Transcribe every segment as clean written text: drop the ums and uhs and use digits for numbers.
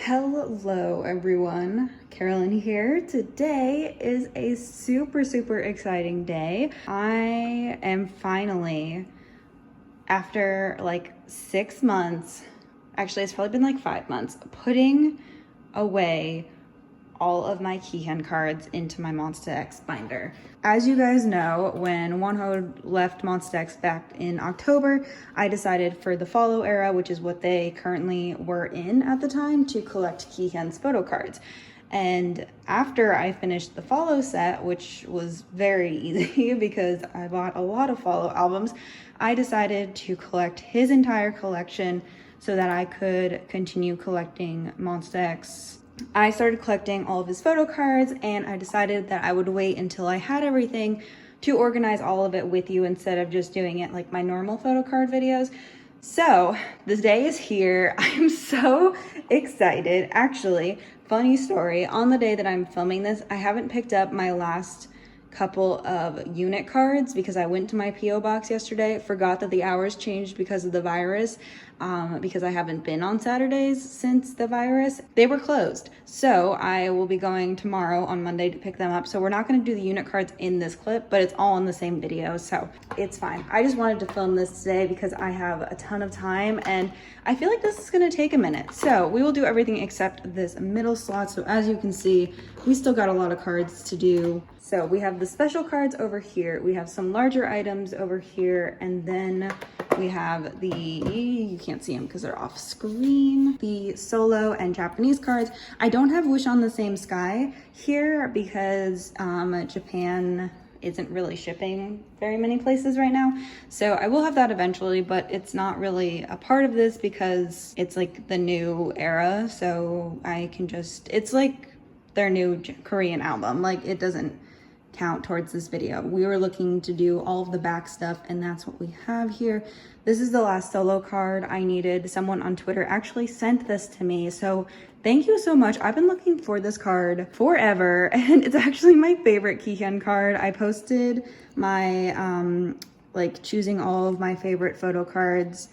Hello everyone, Carolyn here. Today is a super exciting day. I am finally, after like 6 months, actually it's probably been like 5 months, putting away all of my Kihyun cards into my Monsta X binder. As you guys know, when Woohyun left Monsta X back in October, I decided for the follow era, which is what they currently were in at the time, to collect Kihyun's photo cards. And after I finished the follow set, which was very easy because I bought a lot of follow albums, I decided to collect his entire collection so that I could continue collecting Monsta X. I started collecting all of his photo cards, and I decided that I would wait until I had everything to organize all of it with you instead of just doing it like my normal photo card videos. So this day is here. I'm so excited. Actually, funny story, on the day that I'm filming this, I haven't picked up my last couple of unit cards because I went to my PO box yesterday, forgot that the hours changed because of the virus, because I haven't been on Saturdays since the virus. They were closed. So I will be going tomorrow on Monday to pick them up. So we're not going to do the unit cards in this clip, but it's all in the same video, so it's fine. I just wanted to film this today because I have a ton of time and I feel like this is going to take a minute. So we will do everything except this middle slot. So as you can see, we still got a lot of cards to do. So we have the special cards over here, we have some larger items over here, and then we have the, you can't see them because they're off screen, the solo and Japanese cards. I don't have Wish on the Same Sky here because Japan isn't really shipping very many places right now. So I will have that eventually, but it's not really a part of this because it's like the new era. So I can just, it's like their new Korean album. Like it doesn't count towards this video. We were looking to do all of the back stuff and that's what we have here. This is the last solo card I needed. Someone on Twitter actually sent this to me, so thank you so much. I've been looking for this card forever and it's actually my favorite Kihyun card. I posted my like choosing all of my favorite photo cards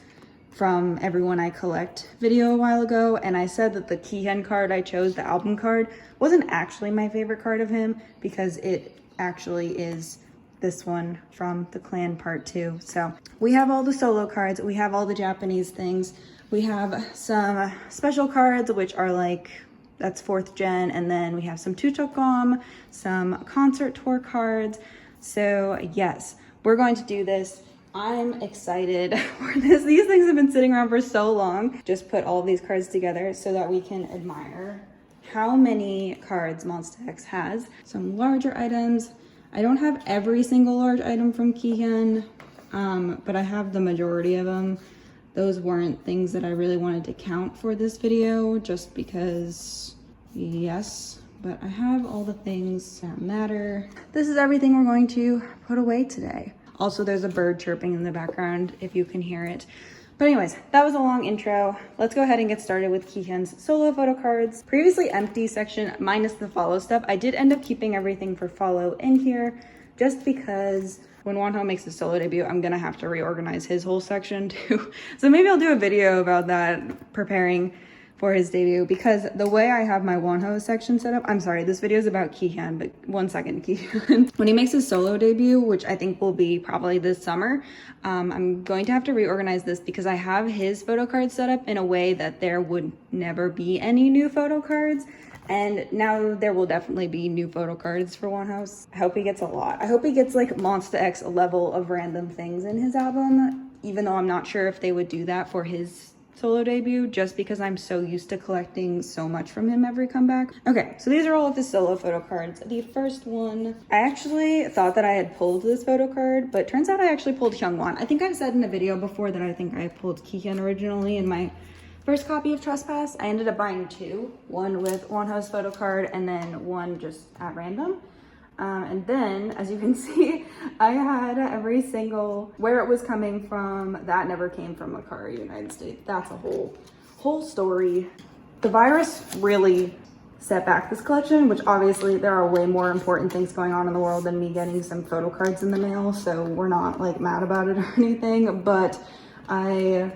from everyone I collect video a while ago, and I said that the Kihyun card I chose, the album card, wasn't actually my favorite card of him because it actually is this one from the Clan Part 2. So we have all the solo cards, we have all the Japanese things, we have some special cards which are like, that's 4th gen, and then we have some Twotuckgom, some concert tour cards. So yes, we're going to do this. I'm excited for this. These things have been sitting around for so long. Just put all of these cards together so that we can admire how many cards Monsta X has. Some larger items. I don't have every single large item from Kihyun, but I have the majority of them. Those weren't things that I really wanted to count for this video just because, yes, but I have all the things that matter. This is everything we're going to put away today. Also, there's a bird chirping in the background if you can hear it. But anyways, that was a long intro. Let's go ahead and get started with Kihyun's solo photo cards. Previously empty section minus the follow stuff. I did end up keeping everything for follow in here just because when Woohyun makes his solo debut, I'm gonna have to reorganize his whole section too. So maybe I'll do a video about that, preparing for his debut, because the way I have my Woohyun section set up, I'm sorry, this video is about Kihyun, but 1 second, Kihyun. When he makes his solo debut, which I think will be probably this summer, I'm going to have to reorganize this because I have his photo cards set up in a way that there would never be any new photo cards. And now there will definitely be new photo cards for Woohyun. I hope he gets a lot. I hope he gets like Monsta X level of random things in his album, even though I'm not sure if they would do that for his solo debut, just because I'm so used to collecting so much from him every comeback. Okay, so these are all of his solo photo cards. The first one, I actually thought that I had pulled this photo card, but turns out I actually pulled Hyungwon. I think I've said in a video before that I think I pulled Kihyun originally in my first copy of Trespass. I ended up buying 2, one with Wonho's photo card and then one just at random. And then, as you can see, I had every single, where it was coming from, that never came from Makari, United States. That's a whole story. The virus really set back this collection, which obviously there are way more important things going on in the world than me getting some photo cards in the mail, so we're not like mad about it or anything, but I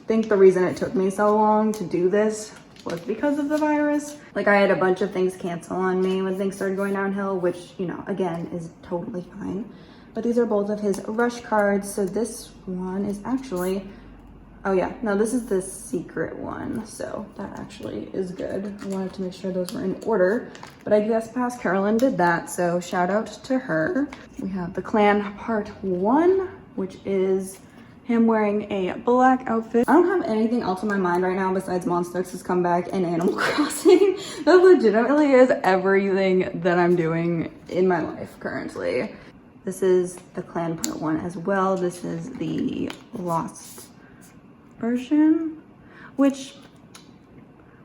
think the reason it took me so long to do this was because of the virus. Like I had a bunch of things cancel on me when things started going downhill, which, you know, again, is totally fine. But these are both of his rush cards. So this one is actually, oh yeah, no, this is the secret one. So that actually is good. I wanted to make sure those were in order, but I guess past Carolyn did that. So shout out to her. We have the clan part 1, which is him wearing a black outfit. I don't have anything else in my mind right now besides Monsta X's comeback and Animal Crossing. That legitimately is everything that I'm doing in my life currently. This is the clan part 1 as well. This is the lost version, which,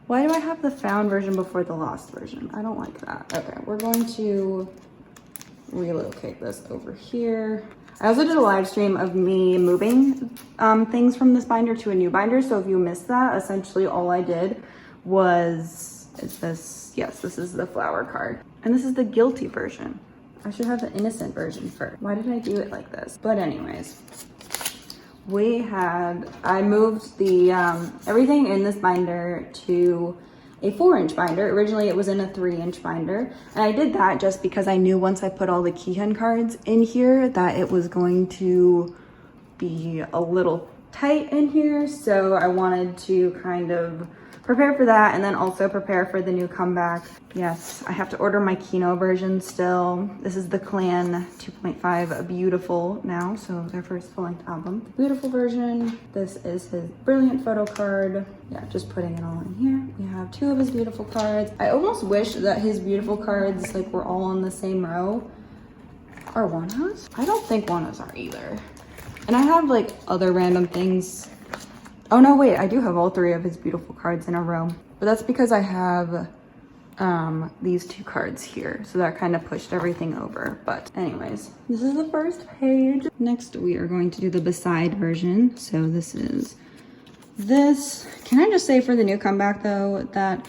why do I have the found version before the lost version? I don't like that. Okay, we're going to relocate this over here. I also did a live stream of me moving things from this binder to a new binder. So if you missed that, essentially all I did was, is this, yes, this is the flower card. And this is the guilty version. I should have the innocent version first. Why did I do it like this? But anyways, I moved the everything in this binder to a 4-inch binder. Originally it was in a 3-inch binder. And I did that just because I knew once I put all the Kihyun cards in here that it was going to be a little tight in here. So I wanted to kind of prepare for that and then also prepare for the new comeback. Yes, I have to order my Kihno version still. This is the Clan 2.5 Beautiful now, so their first full-length album. Beautiful version. This is his brilliant photo card. Yeah, just putting it all in here. We have 2 of his beautiful cards. I almost wish that his beautiful cards like were all on the same row. Are Wonho's? I don't think Wonho's are either. And I have like other random things. Oh no, wait, I do have all 3 of his beautiful cards in a row, but that's because I have these 2 cards here. So that kind of pushed everything over. But anyways, this is the first page. Next, we are going to do the beside version. So this is this. Can I just say for the new comeback though, that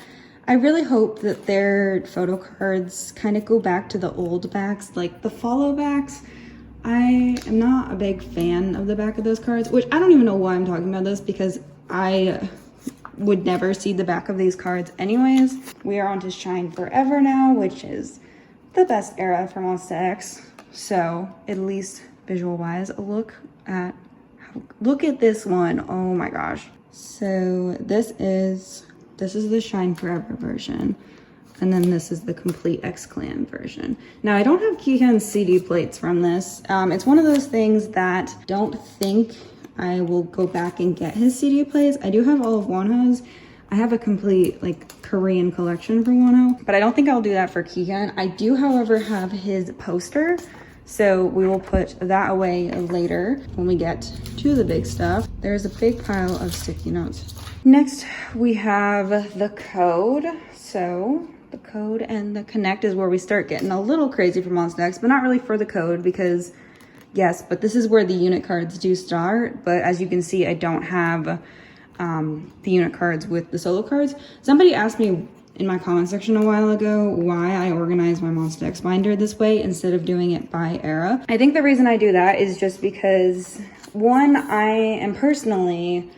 I really hope that their photo cards kind of go back to the old backs, like the follow backs. I am not a big fan of the back of those cards, which I don't even know why I'm talking about this because I would never see the back of these cards anyways. We are on to Shine Forever now, which is the best era for Monsta X. So at least visual wise, look at this one. Oh my gosh. So this is the Shine Forever version. And then this is the complete X-Clan version. Now, I don't have Kihyun's CD plates from this. It's one of those things that don't think I will go back and get his CD plates. I do have all of Wonho's. I have a complete like Korean collection for Wonho, but I don't think I'll do that for Kihyun. I do, however, have his poster. So we will put that away later when we get to the big stuff. There's a big pile of sticky notes. Next, we have the code. So the code and the connect is where we start getting a little crazy for Monsta X, but not really for the code because yes, but this is where the unit cards do start. But as you can see, I don't have the unit cards with the solo cards. Somebody asked me in my comment section a while ago why I organize my Monsta X binder this way instead of doing it by era. I think the reason I do that is just because, one, I am personally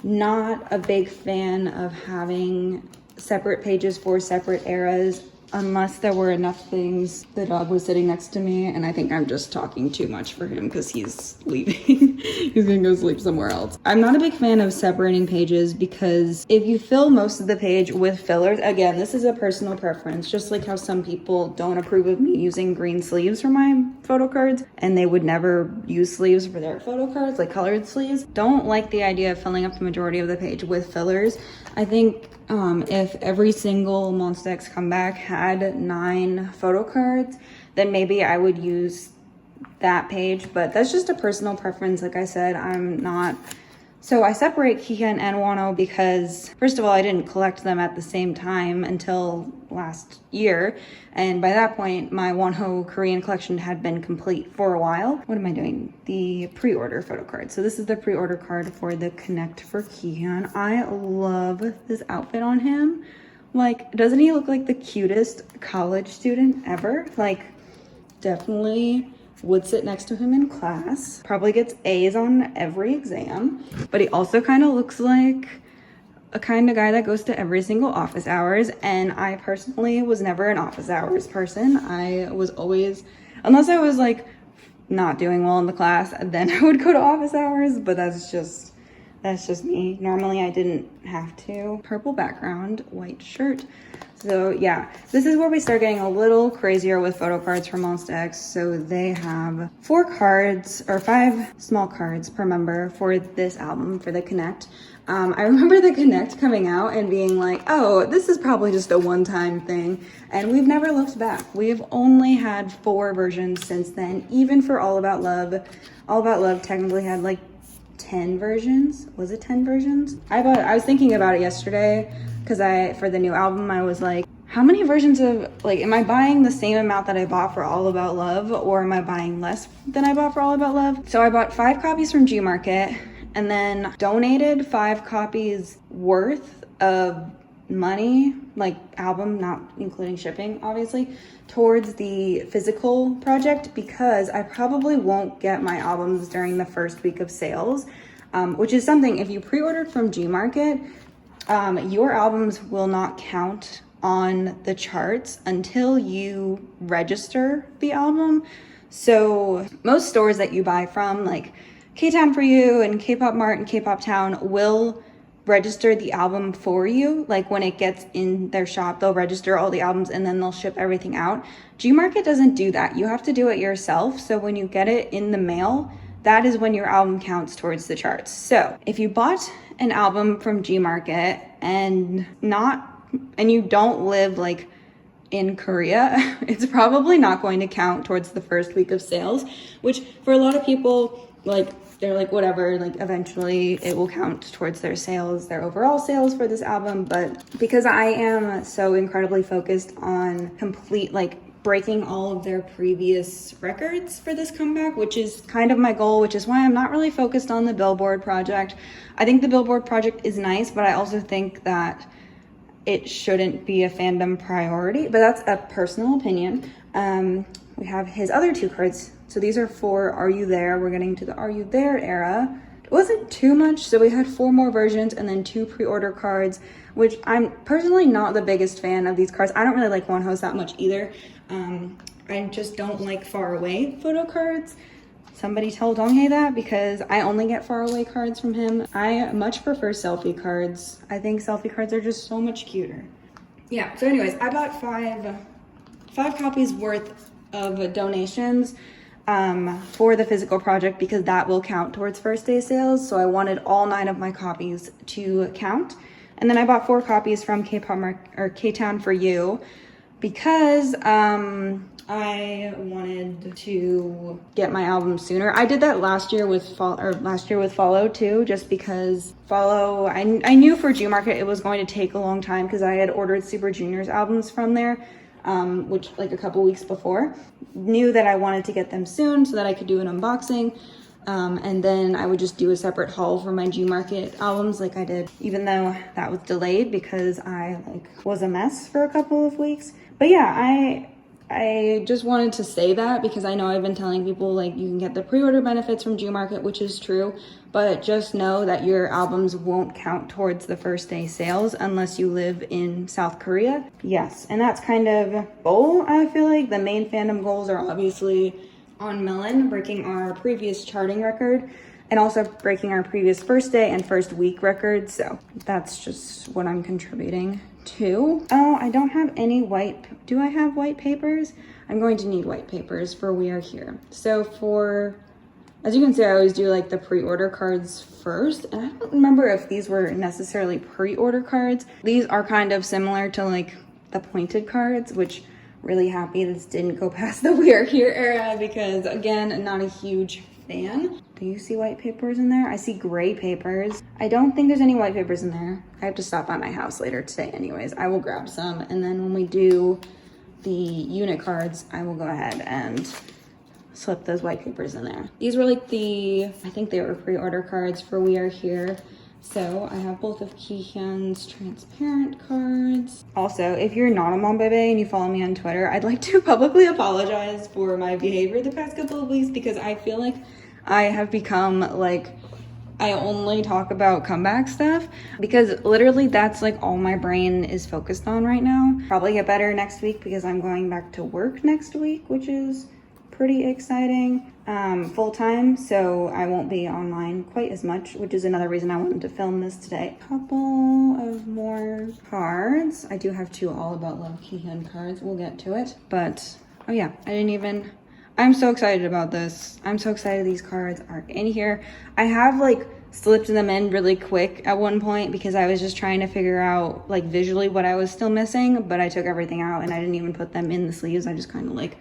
not a big fan of having separate pages for separate eras unless there were enough things. The dog was sitting next to me and I think I'm just talking too much for him because he's leaving. He's gonna go sleep somewhere else. I'm not a big fan of separating pages because if you fill most of the page with fillers, again, this is a personal preference, just like how some people don't approve of me using green sleeves for my photo cards and they would never use sleeves for their photo cards, like colored sleeves. Don't like the idea of filling up the majority of the page with fillers. I think if every single Monsta X comeback had 9 photo cards, then maybe I would use that page, but that's just a personal preference. Like I said, I'm not. So I separate Kihyun and Wonho because, first of all, I didn't collect them at the same time until last year. And by that point, my Wonho Korean collection had been complete for a while. What am I doing? The pre-order photo card. So this is the pre-order card for the Connect for Kihyun. I love this outfit on him. Like, doesn't he look like the cutest college student ever? Like, definitely would sit next to him in class, probably gets A's on every exam, but he also kind of looks like a kind of guy that goes to every single office hours, and I personally was never an office hours person. I was always, unless I was like not doing well in the class, then I would go to office hours, but that's just me. Normally I didn't have to. Purple background, white shirt. So yeah, this is where we start getting a little crazier with photo cards from Monsta X. So they have 4 cards or 5 small cards per member for this album, for the Connect. I remember the Connect coming out and being like, oh, this is probably just a one-time thing. And we've never looked back. We've only had 4 versions since then, even for All About Love. All About Love technically had like 10 versions. Was it 10 versions? I was thinking about it yesterday because for the new album, I was like, how many versions of, like, am I buying the same amount that I bought for All About Love, or am I buying less than I bought for All About Love? So I bought 5 copies from G Market and then donated 5 copies worth of money, like album, not including shipping, obviously, towards the physical project, because I probably won't get my albums during the first week of sales, which is something, if you pre-ordered from G Market, your albums will not count on the charts until you register the album. So most stores that you buy from, like K-Town For You and K-Pop Mart and K-Pop Town, will register the album for you. Like when it gets in their shop, they'll register all the albums and then they'll ship everything out. G Market doesn't do that. You have to do it yourself. So when you get it in the mail, that is when your album counts towards the charts. So if you bought an album from G Market and you don't live like in Korea, it's probably not going to count towards the first week of sales, which for a lot of people, like, they're like, whatever, like eventually it will count towards their sales, their overall sales for this album. But because I am so incredibly focused on breaking all of their previous records for this comeback, which is kind of my goal, which is why I'm not really focused on the Billboard project. I think the Billboard project is nice, but I also think that it shouldn't be a fandom priority, but that's a personal opinion. We have his other 2 cards. So these are for Are You There? We're getting to the Are You There era. It wasn't too much, so we had 4 more versions and then 2 pre-order cards, which I'm personally not the biggest fan of these cards. I don't really like Wonho's that much either. I just don't like far away photo cards. Somebody tell Donghae that, because I only get far away cards from him. I much prefer selfie cards. I think selfie cards are just so much cuter. Yeah, so anyways, I bought 5 copies worth of donations for the physical project, because that will count towards first day sales. So I wanted all 9 of my copies to count. And then I bought 4 copies from K-Town For You, because I wanted to get my album sooner. I did that last year with Follow too, just because Follow, I knew for G Market it was going to take a long time because I had ordered Super Junior's albums from there, which like a couple weeks before. Knew that I wanted to get them soon so that I could do an unboxing. And then I would just do a separate haul for my G Market albums like I did, even though that was delayed because I was a mess for a couple of weeks. But yeah, I just wanted to say that because I know I've been telling people like you can get the pre-order benefits from G Market, which is true, but just know that your albums won't count towards the first day sales unless you live in South Korea. Yes, and that's kind of goal. I feel like the main fandom goals are obviously on Melon, breaking our previous charting record, and also breaking our previous first day and first week records. So that's just what I'm contributing to. Oh, I don't have any white. Do I have white papers? I'm going to need white papers for We Are Here. So as you can see, I always do like the pre-order cards first. And I don't remember if these were necessarily pre-order cards. These are kind of similar to like the pointed cards, which really happy this didn't go past the We Are Here era because again, not a huge fan. Do you see white papers in there? I see gray papers. I don't think there's any white papers in there. I have to stop by my house later today anyways. I will grab some, and then when we do the unit cards, I will go ahead and slip those white papers in there. These were like I think they were pre-order cards for We Are Here. So I have both of Kihyun's transparent cards. Also, if you're not a Mom Bebe and you follow me on Twitter, I'd like to publicly apologize for my behavior the past couple of weeks because I feel like I have become like I only talk about comeback stuff because literally that's like all my brain is focused on right now. Probably get better next week because I'm going back to work next week, which is pretty exciting, full-time, so I won't be online quite as much, which is another reason I wanted to film this today. Couple of more cards. I do have 2 All About Love Kihyun cards. We'll get to it, but oh yeah, I'm so excited about this. I'm so excited these cards are in here. I have like slipped them in really quick at one point because I was just trying to figure out like visually what I was still missing, but I took everything out and I didn't even put them in the sleeves. I just kind of like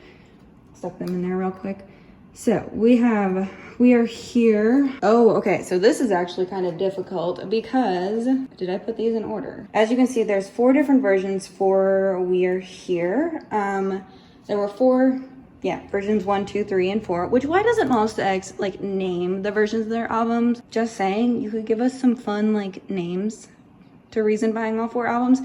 stuck them in there real quick. So we are here. Oh, okay, so this is actually kind of difficult because, did I put these in order? As you can see, there's 4 different versions for We Are Here. There were 4, yeah, versions 1, 2, 3, and 4, which why doesn't Monsta X like name the versions of their albums? Just saying, you could give us some fun like names to reason buying all 4 albums.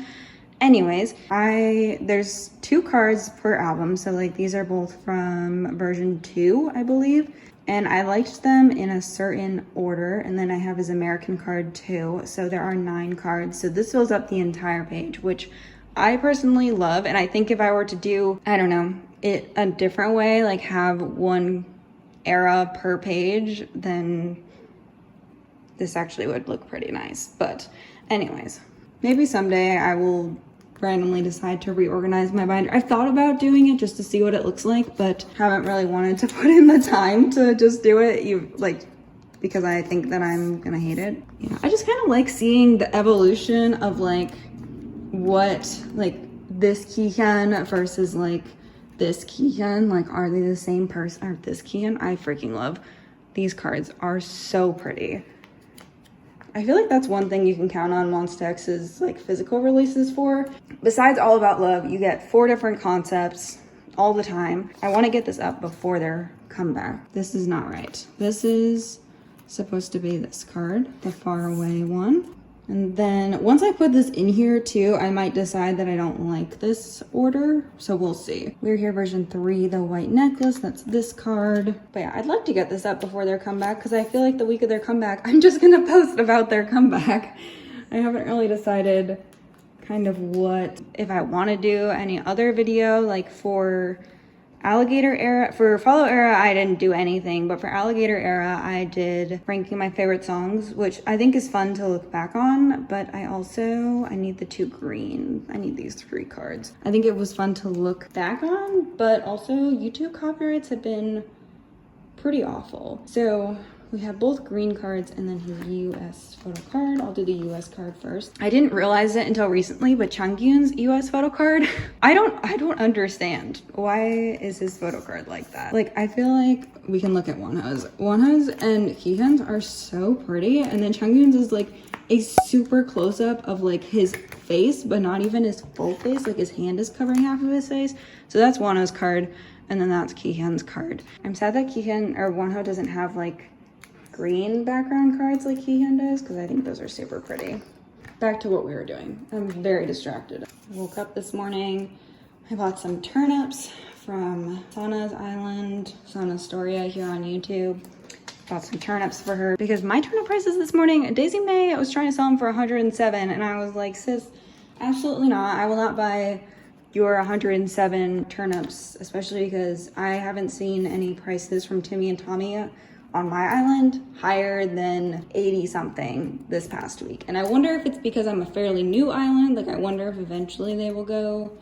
Anyways, there's 2 cards per album, so like these are both from version 2, I believe, and I liked them in a certain order, and then I have his American card too, so there are 9 cards, so this fills up the entire page, which I personally love, and I think if I were to do, I don't know, it a different way, like have 1 era per page, then this actually would look pretty nice. But anyways, maybe someday I will randomly decide to reorganize my binder. I've thought about doing it just to see what it looks like, but haven't really wanted to put in the time to just do it, because I think that I'm gonna hate it. Yeah, I just kind of like seeing the evolution of like what like this Kihyun versus like this Kihyun, like are they the same person? Or this Kihyun? I freaking love these cards, are so pretty. I feel like that's one thing you can count on Monsta X's like physical releases for. Besides All About Love, you get 4 different concepts all the time. I want to get this up before their comeback. This is not right. This is supposed to be this card, the Far Away one. And then once I put this in here too, I might decide that I don't like this order. So we'll see. We're Here version 3, the white necklace. That's this card. But yeah, I'd like to get this up before their comeback because I feel like the week of their comeback, I'm just gonna post about their comeback. I haven't really decided kind of what, if I want to do any other video like for Alligator Era. For Follow Era, I didn't do anything, but for Alligator Era, I did ranking my favorite songs, which I think is fun to look back on, but I need the 2 green. I need these 3 cards. I think it was fun to look back on, but also YouTube copyrights have been pretty awful. So we have both green cards and then his US photo card. I'll do the US card first. I didn't realize it until recently, but Chungkyun's US photo card, I don't understand. Why is his photo card like that? Like, I feel like we can look at Wonho's. Wonho's and Kihyun's are so pretty, and then Chungkyun's is like a super close-up of like his face, but not even his full face. Like his hand is covering half of his face. So that's Wonho's card, and then that's Kihyun's card. I'm sad that Kihyun or Wonho doesn't have like green background cards like Kihyun does, because I think those are super pretty. Back to what we were doing. I'm very distracted. I woke up this morning. I bought some turnips from Sana's Island, Sana Storia here on YouTube. Bought some turnips for her because my turnip prices this morning, Daisy May, I was trying to sell them for 107, and I was like, sis, absolutely not. I will not buy your 107 turnips, especially because I haven't seen any prices from Timmy and Tommy on my island higher than 80 something this past week. And I wonder if it's because I'm a fairly new island. Like, I wonder if eventually they will go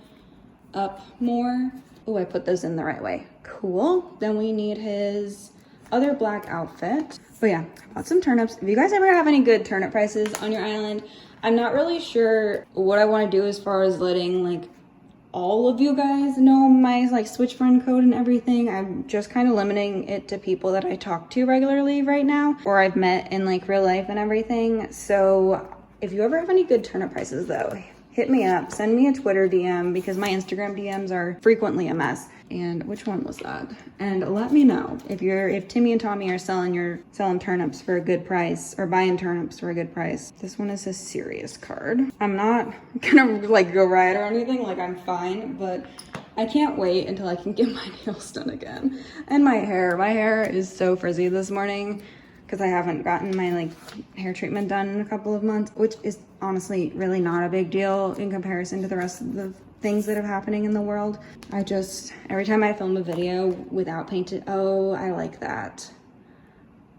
up more. Oh, I put those in the right way. Cool. Then we need his other black outfit. But yeah, I bought some turnips. If you guys ever have any good turnip prices on your island, I'm not really sure what I want to do as far as letting like all of you guys know my like Switch friend code and everything. I'm just kind of limiting it to people that I talk to regularly right now, or I've met in like real life and everything. So if you ever have any good turnip prices though, hit me up, send me a Twitter DM because my Instagram DMs are frequently a mess. And which one was that? And let me know if Timmy and Tommy are selling turnips for a good price or buying turnips for a good price. This one is a serious card. I'm not gonna like go riot or anything, like I'm fine, but I can't wait until I can get my nails done again. And my hair is so frizzy this morning. because I haven't gotten my like hair treatment done in a couple of months, which is honestly really not a big deal in comparison to the rest of the things that are happening in the world. I just, every time I film a video without painted, oh, I like that.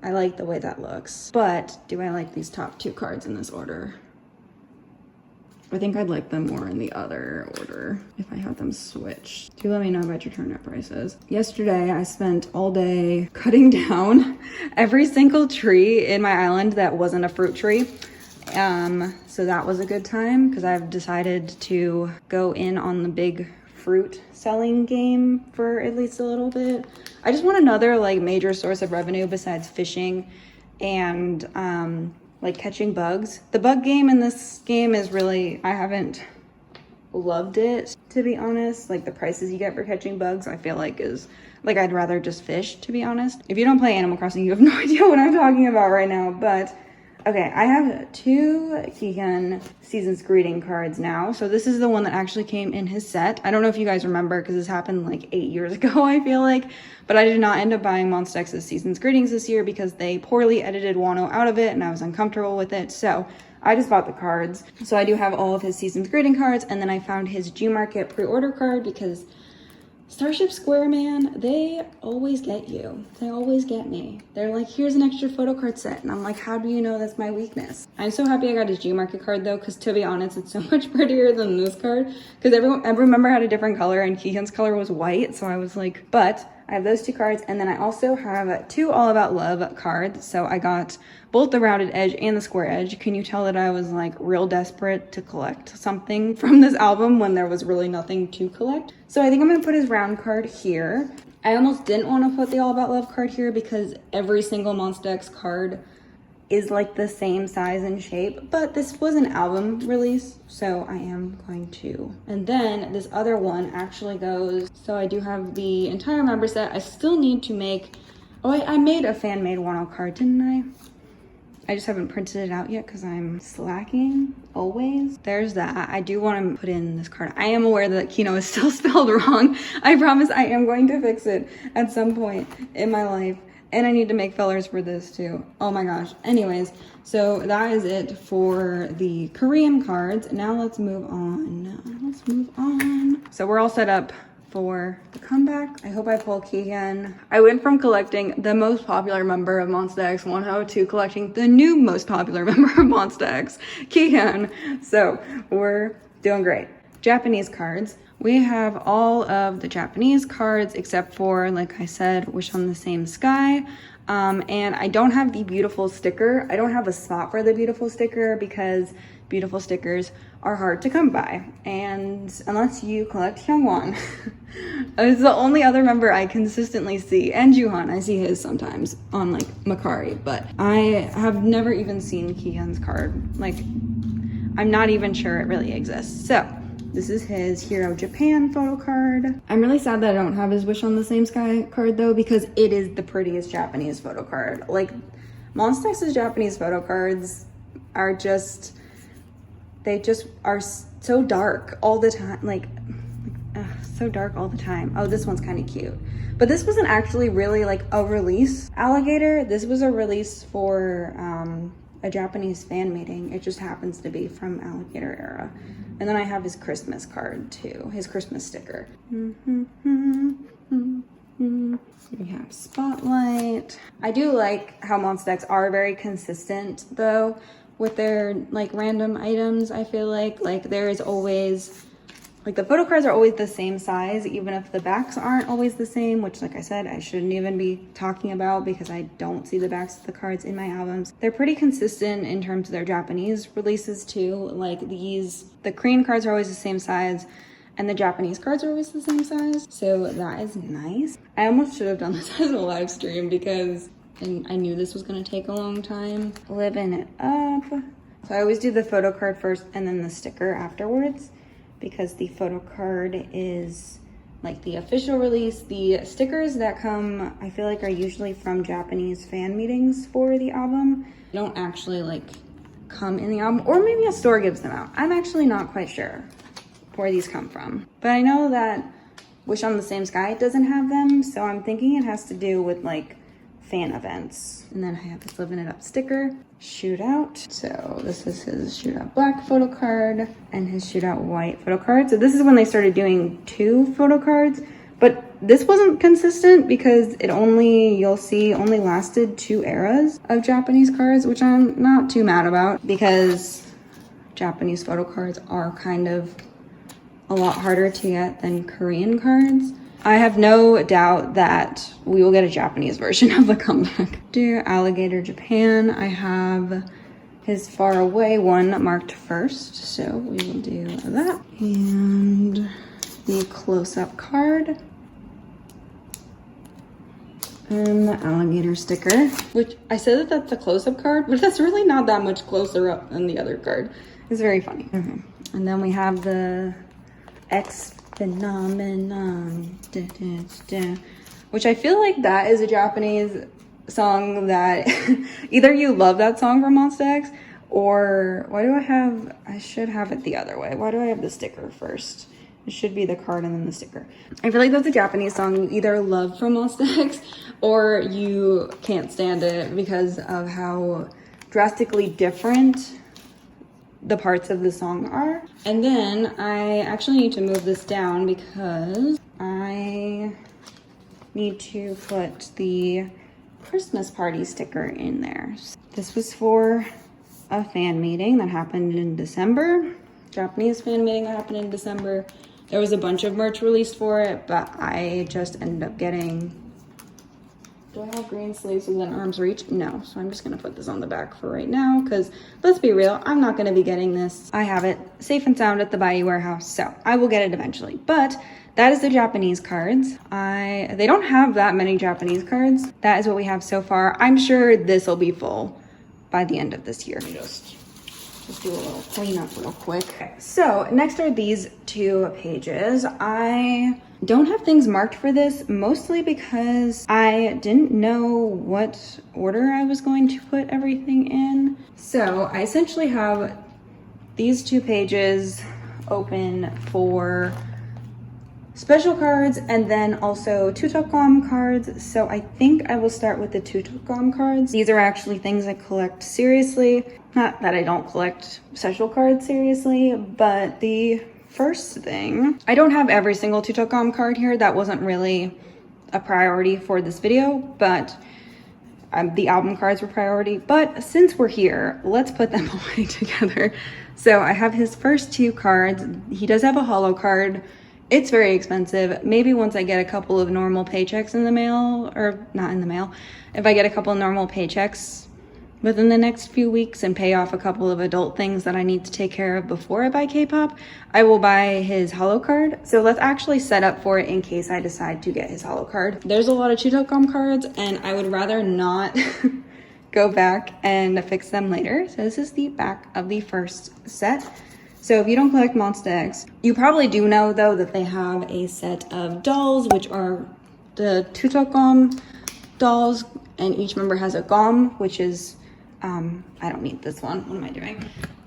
I like the way that looks. But do I like these top 2 cards in this order? I think I'd like them more in the other order if I had them switched. Do let me know about your turnip prices. Yesterday, I spent all day cutting down every single tree in my island that wasn't a fruit tree. So that was a good time because I've decided to go in on the big fruit selling game for at least a little bit. I just want another like major source of revenue besides fishing and like catching bugs. The bug game in this game is really, I haven't loved it, to be honest. Like the prices you get for catching bugs, I feel like is, like I'd rather just fish, to be honest. If you don't play Animal Crossing, you have no idea what I'm talking about right now, but okay, I have 2 Kihyun Season's Greeting cards now. So this is the one that actually came in his set. I don't know if you guys remember because this happened like 8 years ago, I feel like. But I did not end up buying Monsta X's Season's Greetings this year because they poorly edited Wano out of it and I was uncomfortable with it. So I just bought the cards. So I do have all of his Season's Greeting cards, and then I found his Gmarket pre-order card because Starship Square, man, they always get you. They always get me. They're like, here's an extra photo card set. And I'm like, how do you know that's my weakness? I'm so happy I got his Gmarket card though, because to be honest, it's so much prettier than this card. Because I remember had a different color and Kihyun's color was white. So I was like, but I have those 2 cards. And then I also have 2 All About Love cards. So I got both the rounded edge and the square edge. Can you tell that I was like real desperate to collect something from this album when there was really nothing to collect? So I think I'm gonna put his round card here. I almost didn't want to put the All About Love card here because every single Monsta X card is like the same size and shape, but this was an album release, so I am going to. And then this other one actually goes, so I do have the entire member set. I still need to make, oh, I made a fan-made Wano card, didn't I? I just haven't printed it out yet because I'm slacking always. There's that. I do want to put in this card. I am aware that Kihno is still spelled wrong. I promise I am going to fix it at some point in my life. And I need to make fillers for this too. Oh my gosh. Anyways, so that is it for the Korean cards. Now let's move on. So we're all set up for the comeback. I hope I pull Kihyun. I went from collecting the most popular member of Monsta X, Woohyun, to collecting the new most popular member of Monsta X, Kihyun. So we're doing great. Japanese cards. We have all of the Japanese cards except for, like I said, Wish on the Same Sky. And I don't have the beautiful sticker. I don't have a spot for the beautiful sticker because beautiful stickers are hard to come by. And unless you collect Hyungwon, it's the only other member I consistently see. And Juhan, I see his sometimes on like Makari, but I have never even seen Kihyun's card. Like, I'm not even sure it really exists. So this is his Hero Japan photo card. I'm really sad that I don't have his Wish on the Same Sky card though, because it is the prettiest Japanese photo card. Like, Monsta X's Japanese photo cards are just, they just are so dark all the time. Like so dark all the time. Oh, this one's kind of cute. But this wasn't actually really like a release alligator. This was a release for a Japanese fan meeting. It just happens to be from Alligator Era. And then I have his Christmas card too, his Christmas sticker. We have Spotlight. I do like how Monsta X are very consistent though with their like random items. I feel like there is always, like the photo cards are always the same size, even if the backs aren't always the same, which like I said, I shouldn't even be talking about because I don't see the backs of the cards in my albums. They're pretty consistent in terms of their Japanese releases too. Like these, the Korean cards are always the same size and the Japanese cards are always the same size. So that is nice. I almost should have done this as a live stream because I knew this was gonna take a long time. Living it up. So I always do the photo card first and then the sticker afterwards, because the photo card is like the official release. The stickers that come, I feel like, are usually from Japanese fan meetings for the album. They don't actually like come in the album, or maybe a store gives them out. I'm actually not quite sure where these come from. But I know that Wish on the Same Sky doesn't have them, so I'm thinking it has to do with like fan events. And then I have his Living It Up sticker, Shootout. So this is his Shootout black photo card and his Shootout white photo card. So this is when they started doing 2 photo cards, but this wasn't consistent because it only, you'll see, only lasted 2 eras of Japanese cards, which I'm not too mad about because Japanese photo cards are kind of a lot harder to get than Korean cards. I have no doubt that we will get a Japanese version of the comeback. Dear Alligator Japan, I have his Far Away one marked first, so we will do that. And the close-up card. And the alligator sticker, which I said that that's a close-up card, but that's really not that much closer up than the other card. It's very funny. Okay. And then we have the X Phenomenon, which I feel like that is a Japanese song that either you love that song from Monsta X, or why do I should have it the other way. Why do I have the sticker first? It should be the card and then the sticker. I feel like that's a Japanese song you either love from Monsta X or you can't stand it because of how drastically different the parts of the song are. And then I actually need to move this down because I need to put the Christmas party sticker in there. This was for a fan meeting that happened in December. Japanese fan meeting that happened in December. There was a bunch of merch released for it, but I just ended up getting, do I have green sleeves within arm's reach? No, so I'm just gonna put this on the back for right now because let's be real, I'm not gonna be getting this. I have it safe and sound at the Buyee warehouse, so I will get it eventually. But that is the Japanese cards. They don't have that many Japanese cards. That is what we have so far. I'm sure this will be full by the end of this year. Just do a little cleanup real quick. Okay, so next are these 2 pages. I don't have things marked for this, mostly because I didn't know what order I was going to put everything in. So I essentially have these 2 pages open for special cards and then also Twotuckgom cards. So I think I will start with the Twotuckgom cards. These are actually things I collect seriously. Not that I don't collect special cards seriously, but the first thing, I don't have every single Twotuckgom card here. That wasn't really a priority for this video, but the album cards were priority. But since we're here, let's put them away together. So I have his first 2 cards. He does have a holo card. It's very expensive. Maybe once I get a couple of normal paychecks in the mail, or not in the mail, if I get a couple of normal paychecks within the next few weeks and pay off a couple of adult things that I need to take care of before I buy K-pop, I will buy his holo card. So let's actually set up for it in case I decide to get his holo card. There's a lot of Twotuckgom cards and I would rather not go back and fix them later. So this is the back of the first set. So if you don't collect Monsta X, you probably do know though that they have a set of dolls, which are the Twotuckgom dolls, and each member has a gom, which is, I don't need this one, what am I doing?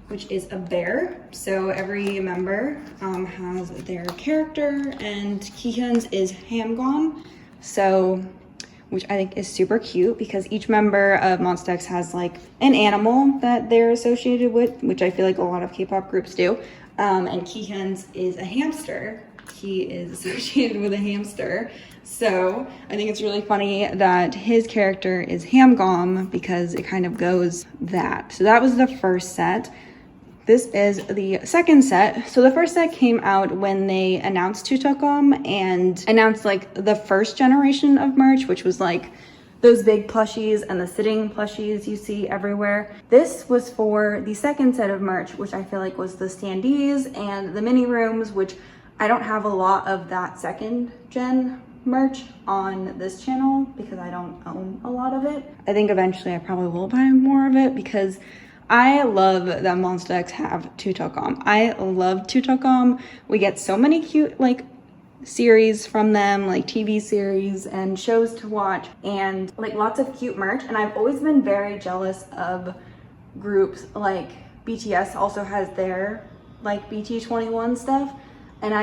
Which is a bear. So every member has their character, and Kihyun's is ham-gom. So, which I think is super cute because each member of Monsta X has like an animal that they're associated with, which I feel like a lot of K-pop groups do. And Kihyun's is a hamster. He is associated with a hamster. So I think it's really funny that his character is ham-gom because it kind of goes that. So that was the first set. This is the second set. So the first set came out when they announced Twotuckgom and announced like the first generation of merch, which was like those big plushies and the sitting plushies you see everywhere. This was for the second set of merch, which I feel like was the standees and the mini rooms, which I don't have a lot of that second gen merch on this channel because I don't own a lot of it. I think eventually I probably will buy more of it because I love that Monsta X have Twotuckgom. I love Twotuckgom. We get so many cute like series from them, like TV series and shows to watch and like lots of cute merch. And I've always been very jealous of groups like BTS also has their like BT21 stuff. And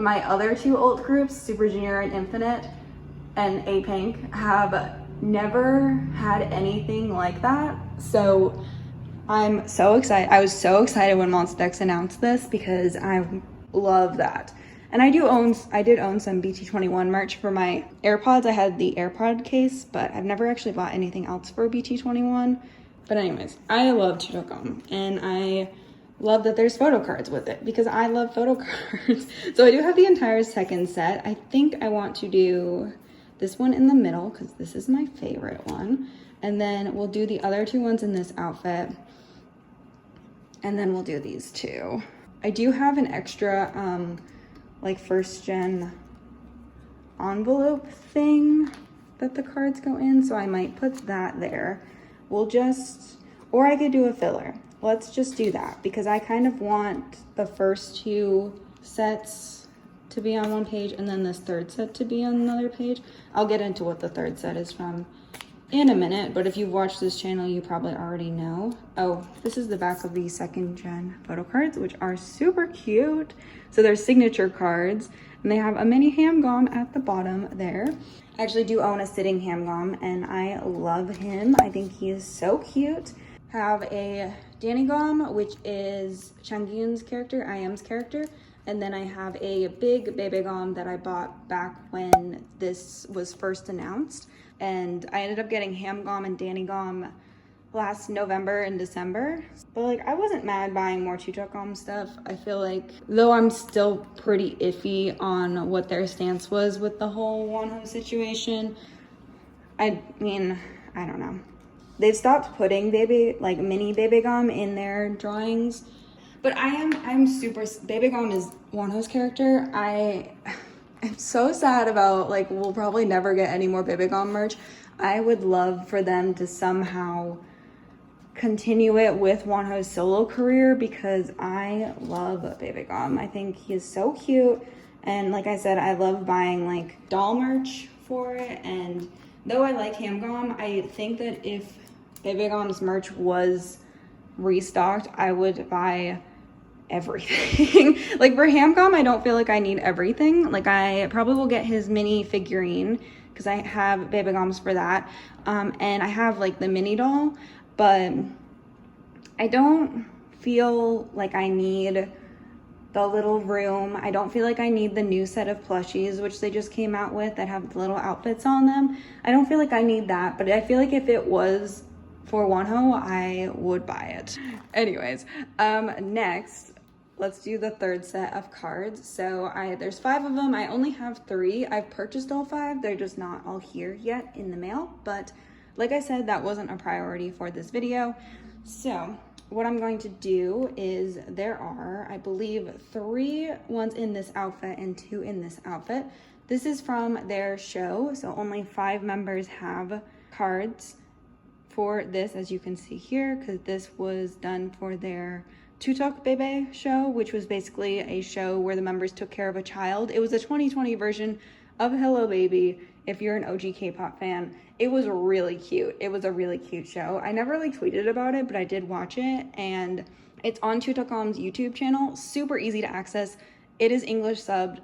my other 2 alt groups, Super Junior and Infinite and APINK, have never had anything like that. So I'm so excited. I was so excited when Monsta X announced this because I love that. And I did own some BT21 merch for my AirPods. I had the AirPod case, but I've never actually bought anything else for BT21. But anyways, I love Twotuckgom, and I love that there's photo cards with it because I love photo cards. So I do have the entire second set. I think I want to do this one in the middle because this is my favorite one. And then we'll do the other two ones in this outfit. And then we'll do these two. I do have an extra like first gen envelope thing that the cards go in, so I might put that there. Or I could do a filler. Let's just do that because I kind of want the first two sets to be on one page and then this third set to be on another page. I'll get into what the third set is from in a minute, but if you've watched this channel, you probably already know. Oh, this is the back of the second gen photo cards, which are super cute. So they're signature cards, and they have a mini Hamgom at the bottom there. I actually do own a sitting Hamgom, and I love him. I think he is so cute. Have a Gom, which is Changyun's character, IM's character. And then I have a big Baby Gom that I bought back when this was first announced. And I ended up getting Hamgom and Gom last November and December. But like, I wasn't mad buying more Twotuckgom stuff. I feel like, though I'm still pretty iffy on what their stance was with the whole Woohyun situation. I mean, I don't know. They've stopped putting mini Baby Gom in their drawings. But I'm super, Baby Gom is Woohyun's character. I'm so sad about, like, we'll probably never get any more Baby Gom merch. I would love for them to somehow continue it with Woohyun's solo career because I love Baby Gom. I think he is so cute. And like I said, I love buying like doll merch for it. And though I like Hamgom, I think that if Baby Gom's merch was restocked, I would buy everything. Like for Hamgom, I don't feel like I need everything. Like I probably will get his mini figurine because I have Baby Goms for that. And I have like the mini doll, but I don't feel like I need the little room. I don't feel like I need the new set of plushies, which they just came out with that have little outfits on them. I don't feel like I need that, but I feel like if it was for Woohyun, I would buy it. Anyways, next, let's do the third set of cards. So there's 5 of them. I only have 3. I've purchased all 5. They're just not all here yet in the mail. But like I said, that wasn't a priority for this video. So what I'm going to do is there are, I believe, 3 ones in this outfit and 2 in this outfit. This is from their show. So only 5 members have cards for this, as you can see here, because this was done for their Twotuckgom show, which was basically a show where the members took care of a child. It was a 2020 version of Hello Baby. If you're an OG K-pop fan, it was really cute. It was a really cute show. I never really tweeted about it, but I did watch it, and it's on Twotuckgom's YouTube channel. Super easy to access. It is English subbed.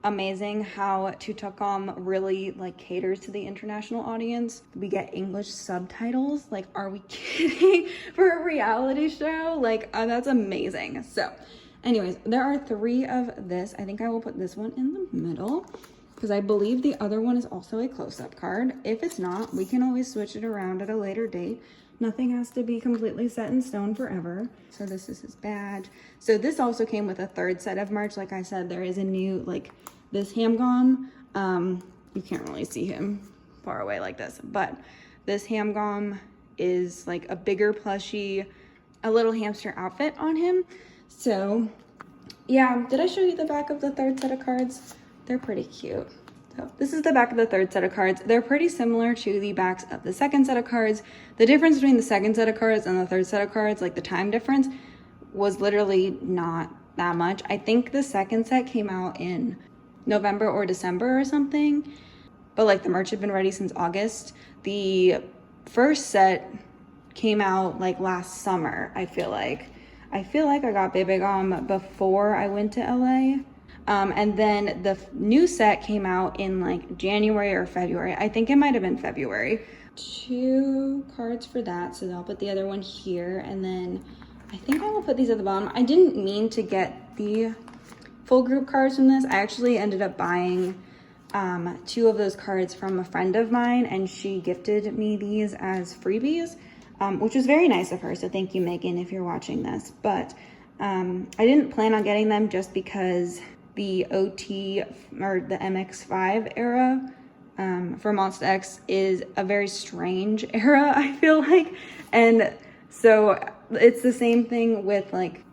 Amazing how Twotuckgom really like caters to the international audience. We get English subtitles. Like, are we kidding? For a reality show? Like, that's amazing. So anyways, there are 3 of this. I think I will put this one in the middle because I believe the other one is also a close-up card. If it's not, we can always switch it around at a later date. Nothing has to be completely set in stone forever. So this is his badge. So this also came with a 3rd set of merch. Like I said, there is a new, like, this Hamgom. You can't really see him far away like this, but this Hamgom is like a bigger plushie, a little hamster outfit on him. So yeah, did I show you the back of the 3rd set of cards? They're pretty cute. So this is the back of the 3rd set of cards. They're pretty similar to the backs of the 2nd set of cards. The difference between the 2nd set of cards and the 3rd set of cards, like the time difference, was literally not that much. I think the 2nd set came out in November or December or something, but like the merch had been ready since August. The 1st set came out like last summer. I feel like I got Baby Gom before I went to LA. And then the new set came out in like January or February. I think it might have been February. 2 cards for that, so I'll put the other one here, and then I think I will put these at the bottom. I didn't mean to get the full group cards from this. I actually ended up buying 2 of those cards from a friend of mine, and she gifted me these as freebies, which was very nice of her, so thank you, Megan, if you're watching this. But I didn't plan on getting them just because the OT or the MX5 era for Monsta X is a very strange era, I feel like. And so it's the same thing with like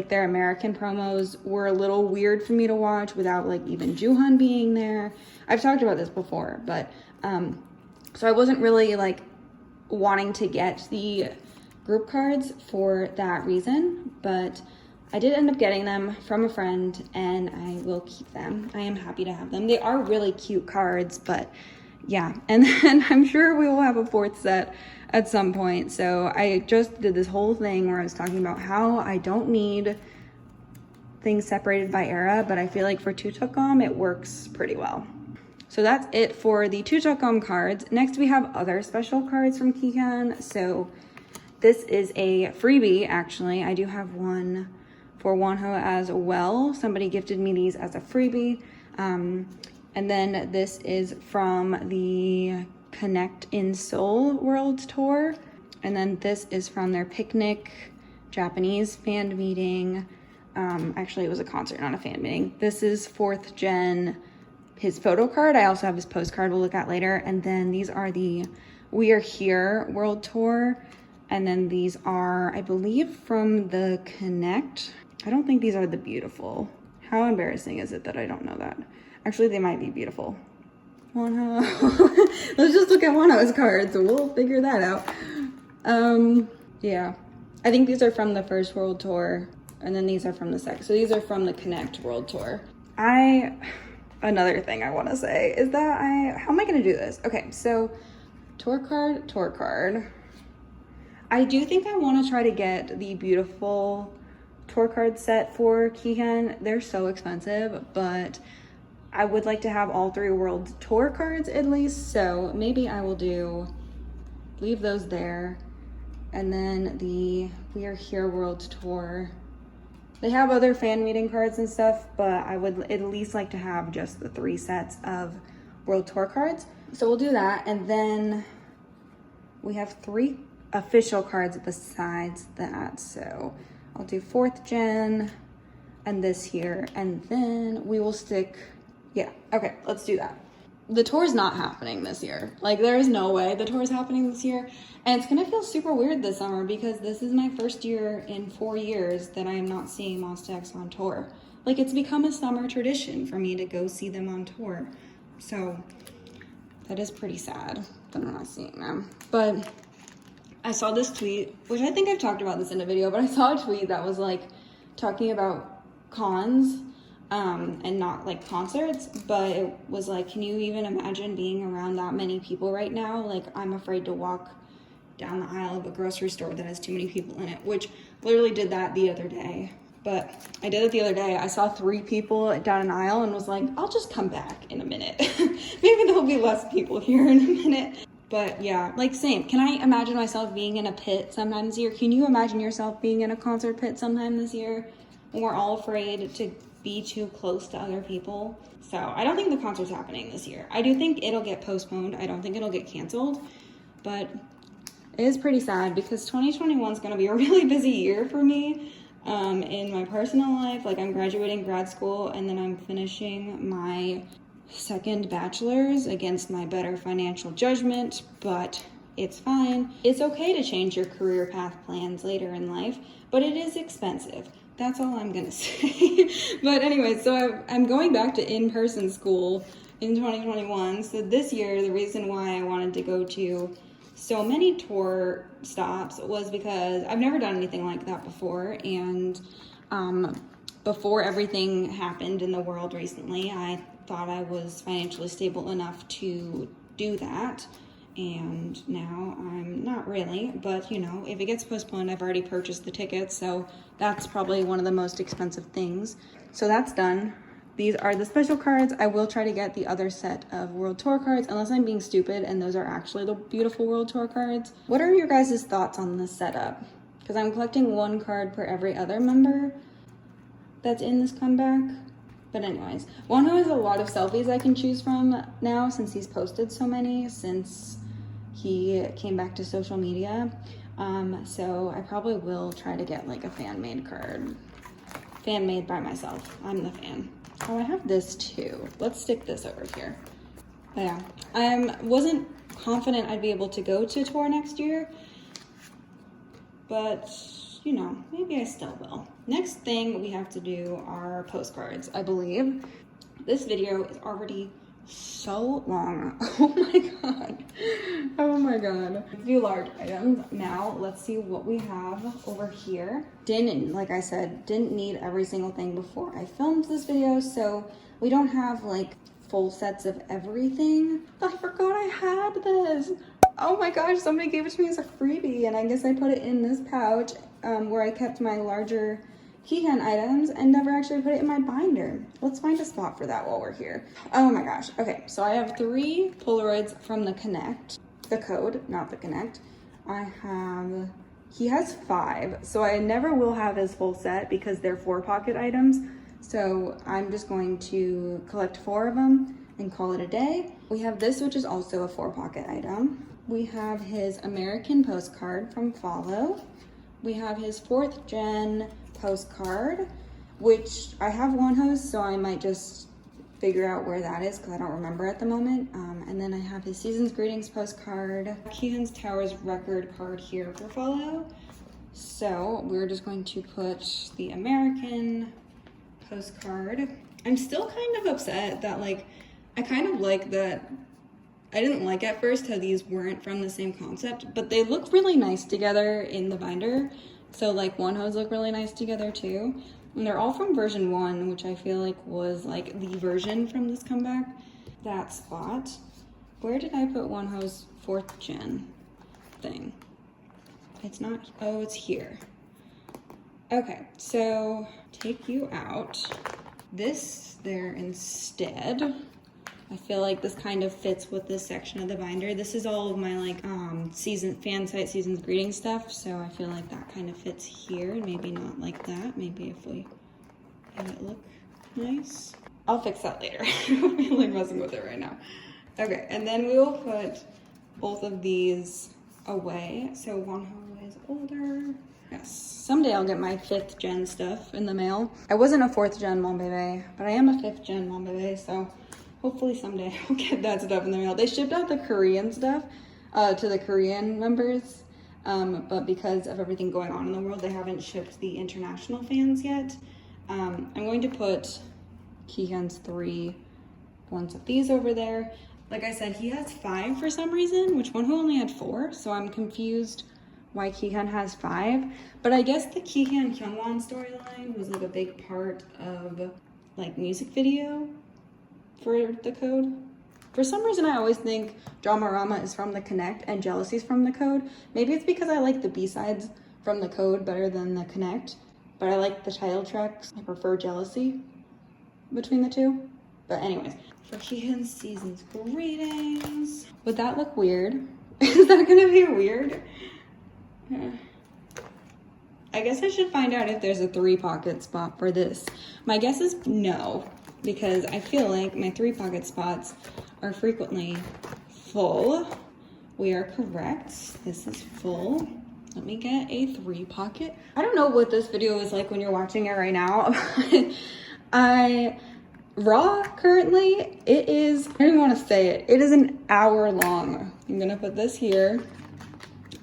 their American promos were a little weird for me to watch without like even Woohyun being there. I've talked about this before, but so I wasn't really like wanting to get the group cards for that reason, but I did end up getting them from a friend, and I will keep them. I am happy to have them. They are really cute cards, but yeah. And then I'm sure we will have a 4th set at some point. So I just did this whole thing where I was talking about how I don't need things separated by era, but I feel like for Twotuckgom, it works pretty well. So that's it for the Twotuckgom cards. Next, we have other special cards from Kihyun. So this is a freebie, actually. I do have one for Woohyun as well. Somebody gifted me these as a freebie. And then this is from the Connect in Seoul World Tour. And then this is from their Picnic Japanese fan meeting. Actually, it was a concert, not a fan meeting. This is 4th gen, his photo card. I also have his postcard we'll look at later. And then these are the We Are Here World Tour. And then these are, I believe, from the Connect. I don't think these are the Beautiful. How embarrassing is it that I don't know that? Actually, they might be Beautiful. Woohyun. Let's just look at Woohyun's cards. We'll figure that out. Yeah. I think these are from the first World Tour, and then these are from the second. So these are from the Connect World Tour. Another thing I want to say is that how am I going to do this? Okay, so tour card. I do think I want to try to get the Beautiful tour card set for Kihyun. They're so expensive, but I would like to have all 3 world tour cards at least. So maybe I will leave those there. And then the We Are Here World Tour. They have other fan meeting cards and stuff, but I would at least like to have just the 3 sets of world tour cards. So we'll do that. And then we have 3 official cards besides that. So I'll do 4th gen and this here, and then we will stick, yeah, okay, let's do that. The tour's not happening this year. Like, there is no way the tour's happening this year. And it's gonna feel super weird this summer because this is my first year in 4 years that I am not seeing Monsta X on tour. Like, it's become a summer tradition for me to go see them on tour. So that is pretty sad that I'm not seeing them. But I saw this tweet, which I think I've talked about this in a video, but I saw a tweet that was like talking about cons and not like concerts, but it was like, can you even imagine being around that many people right now? Like, I'm afraid to walk down the aisle of a grocery store that has too many people in it, which literally did that the other day. But I did it the other day. I saw 3 people down an aisle and was like, I'll just come back in a minute. Maybe there'll be less people here in a minute. But yeah, like same. Can I imagine myself being in a pit sometime this year? Can you imagine yourself being in a concert pit sometime this year when we're all afraid to be too close to other people? So I don't think the concert's happening this year. I do think it'll get postponed. I don't think it'll get canceled, but it is pretty sad because 2021 is going to be a really busy year for me in my personal life. Like, I'm graduating grad school and then I'm finishing my 2nd bachelor's against my better financial judgment, but it's fine. It's okay to change your career path plans later in life, but it is expensive. That's all I'm gonna say. But anyway, so I'm going back to in-person school in 2021. So this year, the reason why I wanted to go to so many tour stops was because I've never done anything like that before. And before everything happened in the world recently, I thought I was financially stable enough to do that. And now I'm not really, but you know, if it gets postponed, I've already purchased the tickets, so that's probably one of the most expensive things. So that's done. These are the special cards. I will try to get the other set of World Tour cards, unless I'm being stupid and those are actually the beautiful World Tour cards. What are your guys' thoughts on this setup? Because I'm collecting one card per every other member that's in this comeback. But anyways, Woohyun has a lot of selfies I can choose from now since he's posted so many since he came back to social media. So I probably will try to get like a fan-made card. Fan-made by myself. I'm the fan. Oh, I have this too. Let's stick this over here. But yeah, I wasn't confident I'd be able to go to tour next year, but you know, maybe I still will. Next thing we have to do are postcards, I believe. This video is already so long. Oh my god. Oh my god. A few large items. Now let's see what we have over here. Like I said, didn't need every single thing before I filmed this video, so we don't have like full sets of everything. I forgot I had this. Oh my gosh, somebody gave it to me as a freebie, and I guess I put it in this pouch where I kept my larger Kihyun items and never actually put it in my binder. Let's find a spot for that while we're here. Oh my gosh. Okay, so I have 3 Polaroids from the Connect. The code, not the Connect. He has 5, so I never will have his full set because they're 4-pocket items. So I'm just going to collect 4 of them and call it a day. We have this, which is also a 4-pocket item. We have his American postcard from Follow. We have his 4th gen postcard, which I have Woohyun's, so I might just figure out where that is because I don't remember at the moment. And then I have his Season's Greetings postcard, Kihyun's Towers record card here for Follow. So we're just going to put the American postcard. I'm still kind of upset that like, I kind of like that. I didn't like at first how these weren't from the same concept, but they look really nice together in the binder. So like Woohyun's look really nice together too. And they're all from version 1, which I feel like was like the version from this comeback. That spot. Where did I put Woohyun's 4th gen thing? It's not, oh, it's here. Okay, so take you out. This there instead. I feel like this kind of fits with this section of the binder. This is all of my like fan site season's greeting stuff, so I feel like that kind of fits here. Maybe not like that. Maybe if we have it look nice. I'll fix that later. I'm like messing with it right now. Okay, and then we will put both of these away. So Woohyun is older. Yes, someday I'll get my 5th gen stuff in the mail. I wasn't a 4th gen Mon Bébé, but I am a 5th gen Mon Bébé, so hopefully someday I'll get that stuff in the mail. They shipped out the Korean stuff to the Korean members, but because of everything going on in the world, they haven't shipped the international fans yet. I'm going to put Kihyun's 3 ones of these over there. Like I said, he has 5 for some reason, which Woohyun only had 4, so I'm confused why Kihyun has 5. But I guess the Kihyun Hyungwon storyline was like a big part of like music video for the code. For some reason, I always think Dramarama is from the Connect and Jealousy's from the code. Maybe it's because I like the B-sides from the code better than the Connect, but I like the title tracks. I prefer Jealousy between the two. But anyways, for Kihyun's Season's Greetings. Would that look weird? Is that gonna be weird? I guess I should find out if there's a 3-pocket spot for this. My guess is no, because I feel like my 3-pocket spots are frequently full. We are correct. This is full. Let me get a 3-pocket. I don't know what this video is like when you're watching it right now. Raw currently, it is, I don't even want to say it. It is an hour long. I'm gonna put this here.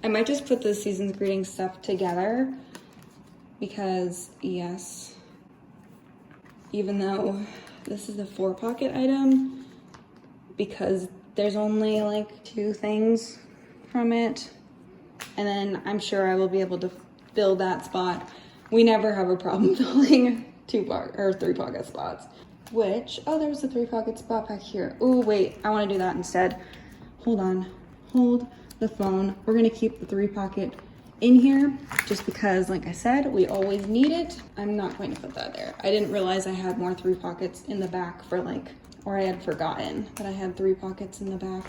I might just put the Season's Greetings stuff together because yes, even though this is a 4-pocket item, because there's only like 2 things from it, and then I'm sure I will be able to fill that spot. We never have a problem filling 3-pocket spots. Which, oh, there was a 3-pocket spot back here. Oh, wait, I want to do that instead. Hold on, hold the phone. We're gonna keep the 3-pocket in here, just because, like I said, we always need it. I'm not going to put that there. I didn't realize I had more 3 pockets in the back for like, or I had forgotten that I had 3 pockets in the back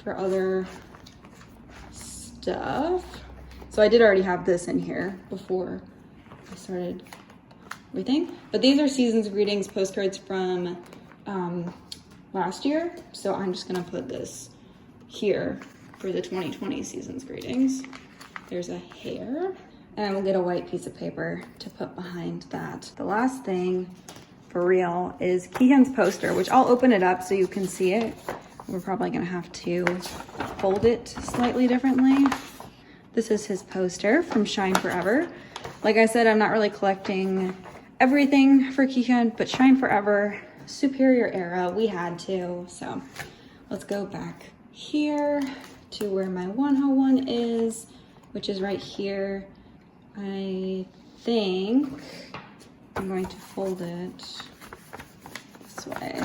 for other stuff. So I did already have this in here before I started everything. But these are Season's Greetings postcards from last year. So I'm just gonna put this here for the 2020 Season's Greetings. There's a hair, and we'll get a white piece of paper to put behind that. The last thing for real is Kihyun's poster, which I'll open it up so you can see it. We're probably gonna have to fold it slightly differently. This is his poster from Shine Forever. Like I said, I'm not really collecting everything for Kihyun, but Shine Forever, Superior Era, we had to. So let's go back here to where my Woohyun one is, which is right here. I think I'm going to fold it this way.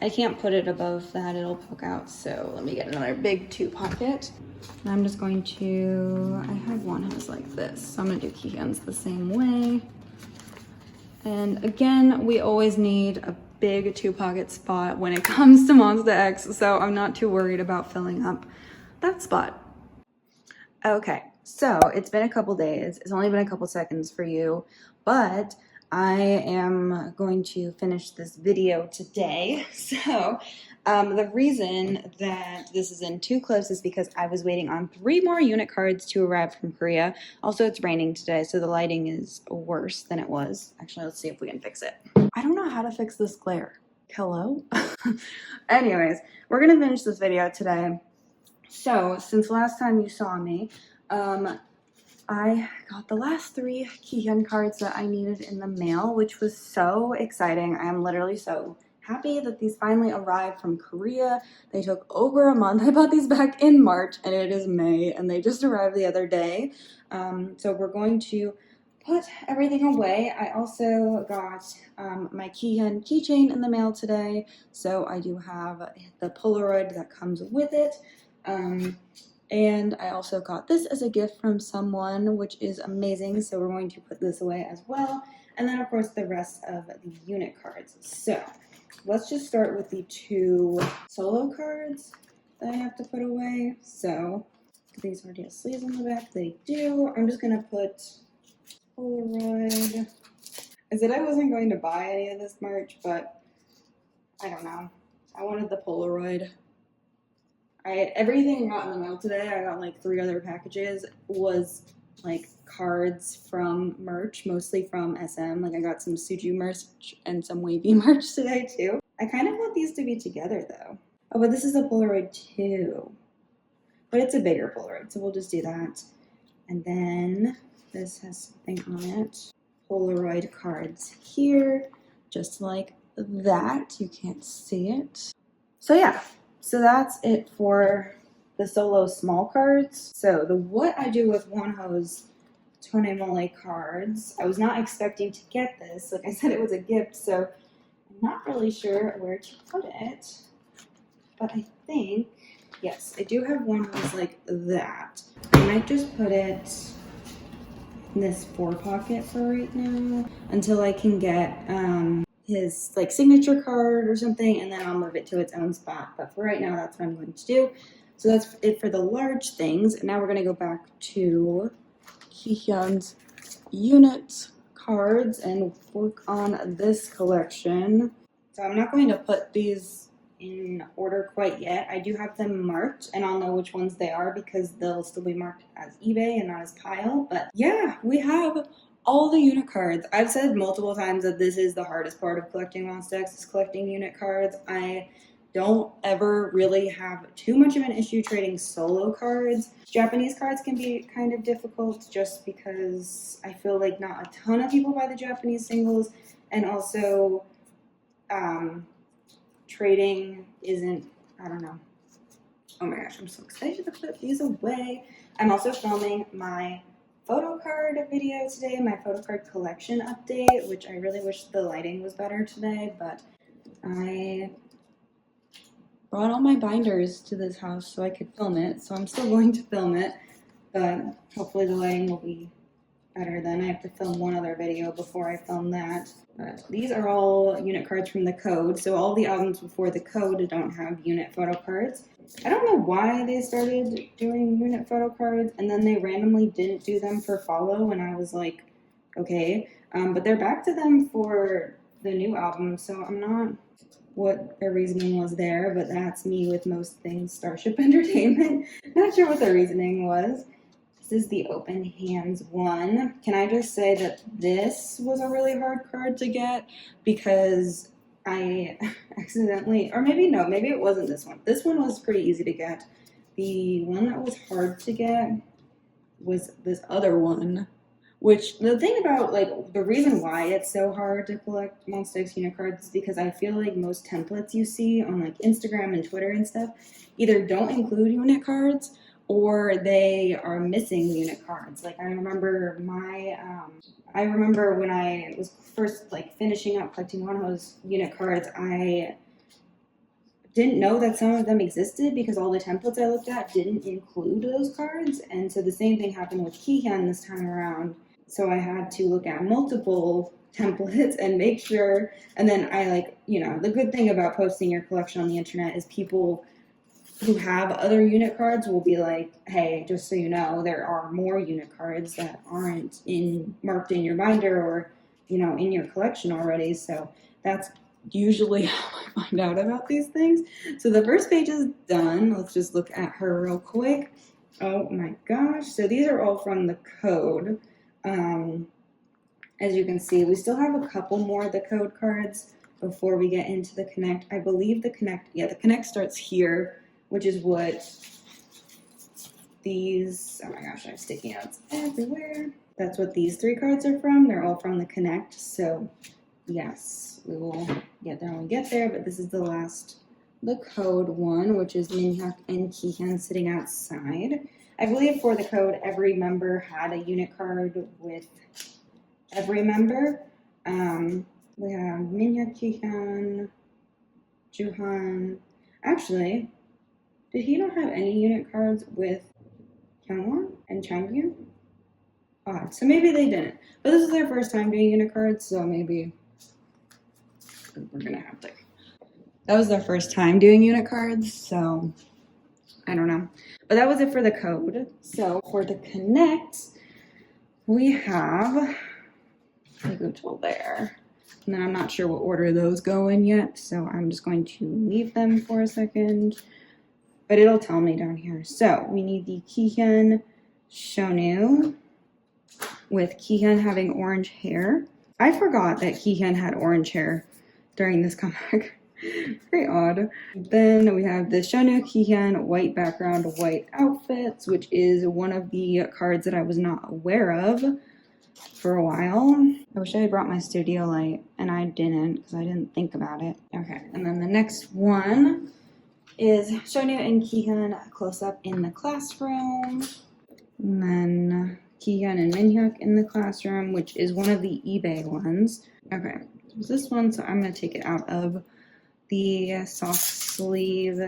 I can't put it above that, it'll poke out. So let me get another big 2 pocket. And I'm just going to, I have one that's like this. So I'm gonna do Kihyun's the same way. And again, we always need a big 2 pocket spot when it comes to Monsta X. So I'm not too worried about filling up that spot. Okay, so it's been a couple days. It's only been a couple seconds for you, but I am going to finish this video today. So the reason that this is in 2 clips is because I was waiting on 3 more unit cards to arrive from Korea. Also, it's raining today, so the lighting is worse than it was. Actually, let's see if we can fix it. I don't know how to fix this glare. Hello? Anyways, we're gonna finish this video today. So, since last time you saw me, I got the last 3 Kihyun cards that I needed in the mail, which was so exciting. I am literally so happy that these finally arrived from Korea. They took over a month. I bought these back in March and it is May and they just arrived the other day. So we're going to put everything away. I also got my Kihyun keychain in the mail today. So I do have the Polaroid that comes with it. And I also got this as a gift from someone, which is amazing. So we're going to put this away as well. And then, of course, the rest of the unit cards. So let's just start with the 2 solo cards that I have to put away. So these already have sleeves on the back. They do. I'm just going to put Polaroid. I said I wasn't going to buy any of this merch, but I don't know. I wanted the Polaroid. Everything I got in the mail today, I got like 3 other packages, was like cards from merch, mostly from SM. Like I got some Suju merch and some Wavy merch today too. I kind of want these to be together though. Oh, but this is a Polaroid too. But it's a bigger Polaroid, so we'll just do that. And then this has something on it. Polaroid cards here, just like that. You can't see it. So yeah. So that's it for the solo small cards. So what I do with Woohyun's Tonemole cards, I was not expecting to get this. Like I said, it was a gift, so I'm not really sure where to put it. But I think, yes, I do have one that's like that. I might just put it in this 4 pocket for right now until I can get his like signature card or something, and then I'll move it to its own spot. But for right now, that's what I'm going to do. So that's it for the large things. Now we're going to go back to Kihyun's unit cards and work on this collection. So I'm not going to put these in order quite yet. I do have them marked and I'll know which ones they are because they'll still be marked as eBay and not as pile. But yeah, we have all the unit cards. I've said multiple times that this is the hardest part of collecting Monsta X, is collecting unit cards. I don't ever really have too much of an issue trading solo cards. Japanese cards can be kind of difficult just because I feel like not a ton of people buy the Japanese singles, and also trading isn't, I don't know. Oh my gosh, I'm so excited to put these away. I'm also filming my photocard video today, my photocard collection update, which I really wish the lighting was better today, but I brought all my binders to this house so I could film it, so I'm still going to film it. but hopefully the lighting will be better then. I have to film one other video before I film that. But these are all unit cards from the code. So all the albums before the code don't have unit photo cards. I don't know why they started doing unit photo cards and then they randomly didn't do them for follow, and I was like, okay. But they're back to them for the new album, so I'm not what their reasoning was there, but that's me with most things Starship Entertainment. Not sure what their reasoning was. This is the Open Hands one. Can I just say that this was a really hard card to get because I accidentally, or maybe no, maybe it wasn't this one. This one was pretty easy to get. The one that was hard to get was this other one, which the thing about, like, the reason why it's so hard to collect Monsta X unit cards is because I feel like most templates you see on like Instagram and Twitter and stuff either don't include unit cards or they are missing unit cards. Like I remember when I was first like finishing up collecting Wonho's unit cards, I didn't know that some of them existed because all the templates I looked at didn't include those cards. And so the same thing happened with Kihyun this time around. So I had to look at multiple templates and make sure. And then I the good thing about posting your collection on the internet is people who have other unit cards will be like, hey, just so you know, there are more unit cards that aren't marked in your binder or, in your collection already. So that's usually how I find out about these things. So the first page is done. Let's just look at her real quick. Oh my gosh. So these are all from the code. As you can see, we still have a couple more of the code cards before we get into the Connect. I believe the Connect starts here, which is what these, oh my gosh, I have sticky notes everywhere. That's what these 3 cards are from. They're all from the Connect. So yes, we will get there when we get there, but this is the code one, which is Minhyuk and Kihyun sitting outside. I believe for the code, every member had a unit card with every member. We have Minhyuk, Kihyun, Juhan. Actually, did he not have any unit cards with Kyungwon and Changyun? Odd. So maybe they didn't. But this is their first time doing unit cards, so maybe we're gonna have to. That was their first time doing unit cards, so I don't know. But that was it for the code. So for the Connect, we have the Google there. And then I'm not sure what order those go in yet, so I'm just going to leave them for a second. But it'll tell me down here. So we need the Kihyun Shonu with Kihyun having orange hair. I forgot that Kihyun had orange hair during this comeback. Very odd. Then we have the Shonu Kihyun white background, white outfits, which is one of the cards that I was not aware of for a while. I wish I had brought my studio light, and I didn't because I didn't think about it. Okay, and then the next one is Shonu and Kihyun close up in the classroom. And then Kihyun and Minhyuk in the classroom, which is one of the eBay ones. Okay, so this one, so I'm going to take it out of the soft sleeve.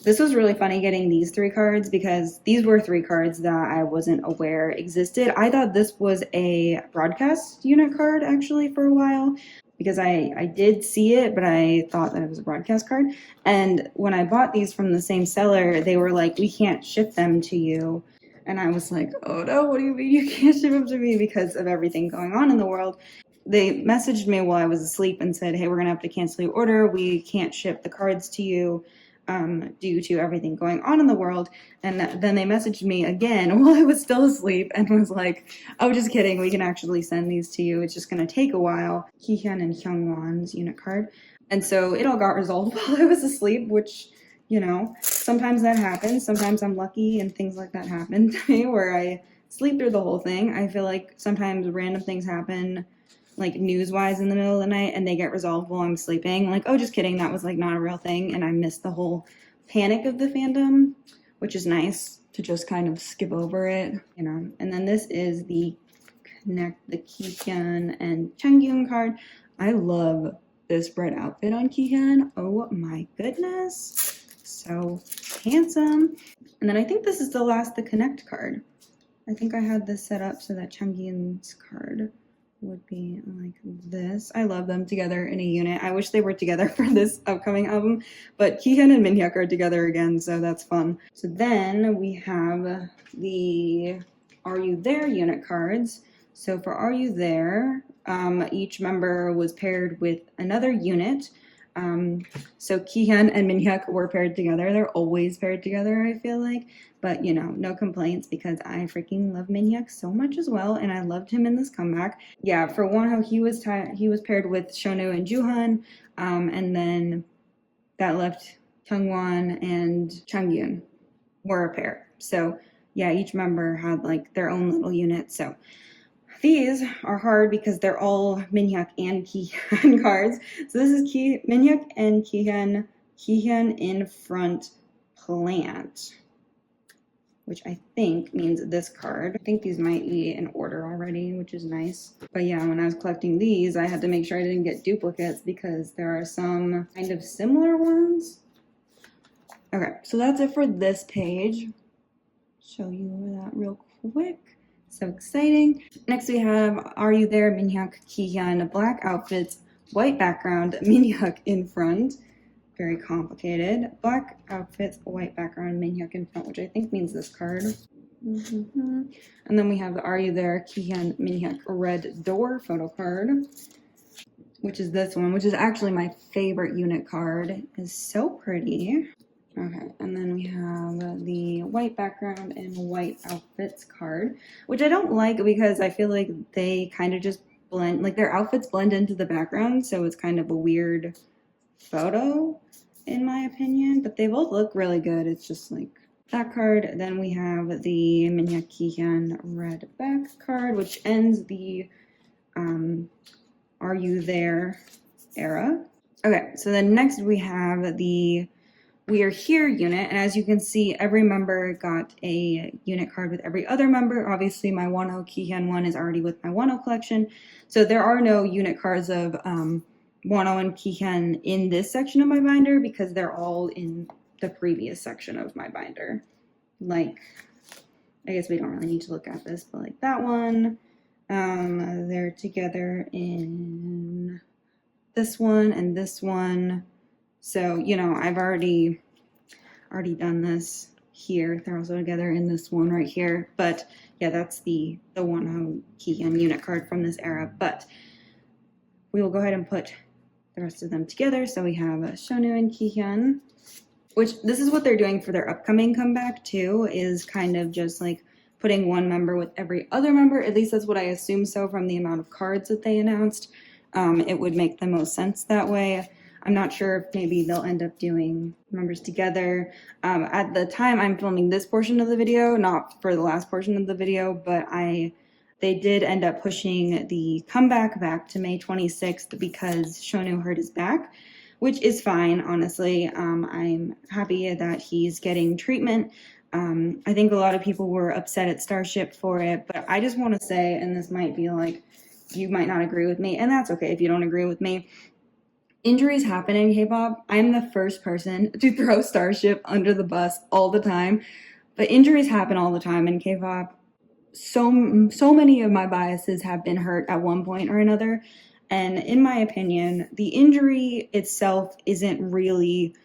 This was really funny getting these 3 cards because these were 3 cards that I wasn't aware existed. I thought this was a broadcast unit card actually for a while, because I did see it, but I thought that it was a broadcast card. And when I bought these from the same seller, they were like, we can't ship them to you. And I was like, oh no, what do you mean you can't ship them to me because of everything going on in the world? They messaged me while I was asleep and said, hey, we're going to have to cancel your order. We can't ship the cards to you due to everything going on in the world. And then they messaged me again while I was still asleep and was like, oh, just kidding. We can actually send these to you. It's just going to take a while. Kihyun and Hyungwon's unit card. And so it all got resolved while I was asleep, which, sometimes that happens. Sometimes I'm lucky and things like that happen to me where I sleep through the whole thing. I feel like sometimes random things happen, like news-wise in the middle of the night, and they get resolved while I'm sleeping. Like, oh, just kidding, that was like not a real thing, and I missed the whole panic of the fandom, which is nice to just kind of skip over it, And then this is the Connect, the Kihyun and Changyun card. I love this red outfit on Kihyun. Oh my goodness, so handsome. And then I think this is the last, the Connect card. I think I had this set up so that Changyun's card would be like this. I love them together in a unit. I wish they were together for this upcoming album, but Kihyun and Minhyuk are together again, so that's fun. So then we have the Are You There unit cards. So for Are You There, each member was paired with another unit. So Kihyun and Minhyuk were paired together. They're always paired together, I feel like. But, you know, no complaints because I freaking love Minhyuk so much as well, and I loved him in this comeback. Yeah, for Wonho, he was paired with Shonu and Juhan, and then that left Kyungwon and Changyun were a pair. So, yeah, each member had, like, their own little unit, so... These are hard because they're all Minhyuk and Kihyun cards. So this is Minhyuk and Kihyun in front plant, which I think means this card. I think these might be in order already, which is nice. But yeah, when I was collecting these, I had to make sure I didn't get duplicates because there are some kind of similar ones. Okay, so that's it for this page. Show you that real quick. So exciting. Next we have Are You There, Minhyuk, Kihyun, black outfits, white background, Minhyuk in front. Very complicated. Black outfits, white background, Minhyuk in front, which I think means this card. And then we have the Are You There, Kihyun, Minhyuk, red door photo card, which is this one, which is actually my favorite unit card. It's so pretty. Okay, and then we have the white background and white outfits card, which I don't like because I feel like they kind of just blend, like their outfits blend into the background, so it's kind of a weird photo in my opinion, but they both look really good. It's just like that card. Then we have the Minhyuk Kihyun red back card, which ends the Are You There era. Okay, so then next we have the We Are Here unit, and as you can see, every member got a unit card with every other member. Obviously, my Wonho Kihyun one is already with my Wonho collection, so there are no unit cards of Wonho and Kihyun in this section of my binder because they're all in the previous section of my binder. Like, I guess we don't really need to look at this, but like that one, they're together in this one and this one. So, you know, I've already done this here. They're also together in this one right here. But yeah, that's the Wonho Kihyun unit card from this era. But we will go ahead and put the rest of them together. So we have Shonu and Kihyun, which this is what they're doing for their upcoming comeback too, is kind of just like putting one member with every other member. At least that's what I assume so from the amount of cards that they announced. It would make the most sense that way. I'm not sure if maybe they'll end up doing members together. At the time I'm filming this portion of the video, not for the last portion of the video, but they did end up pushing the comeback back to May 26th because Shonu hurt his back, which is fine, honestly. I'm happy that he's getting treatment. I think a lot of people were upset at Starship for it, but I just want to say, and this might be like, you might not agree with me, and that's okay if you don't agree with me. Injuries happen in K-pop. I'm the first person to throw Starship under the bus all the time, but injuries happen all the time in K-pop. So many of my biases have been hurt at one point or another, and in my opinion, the injury itself isn't really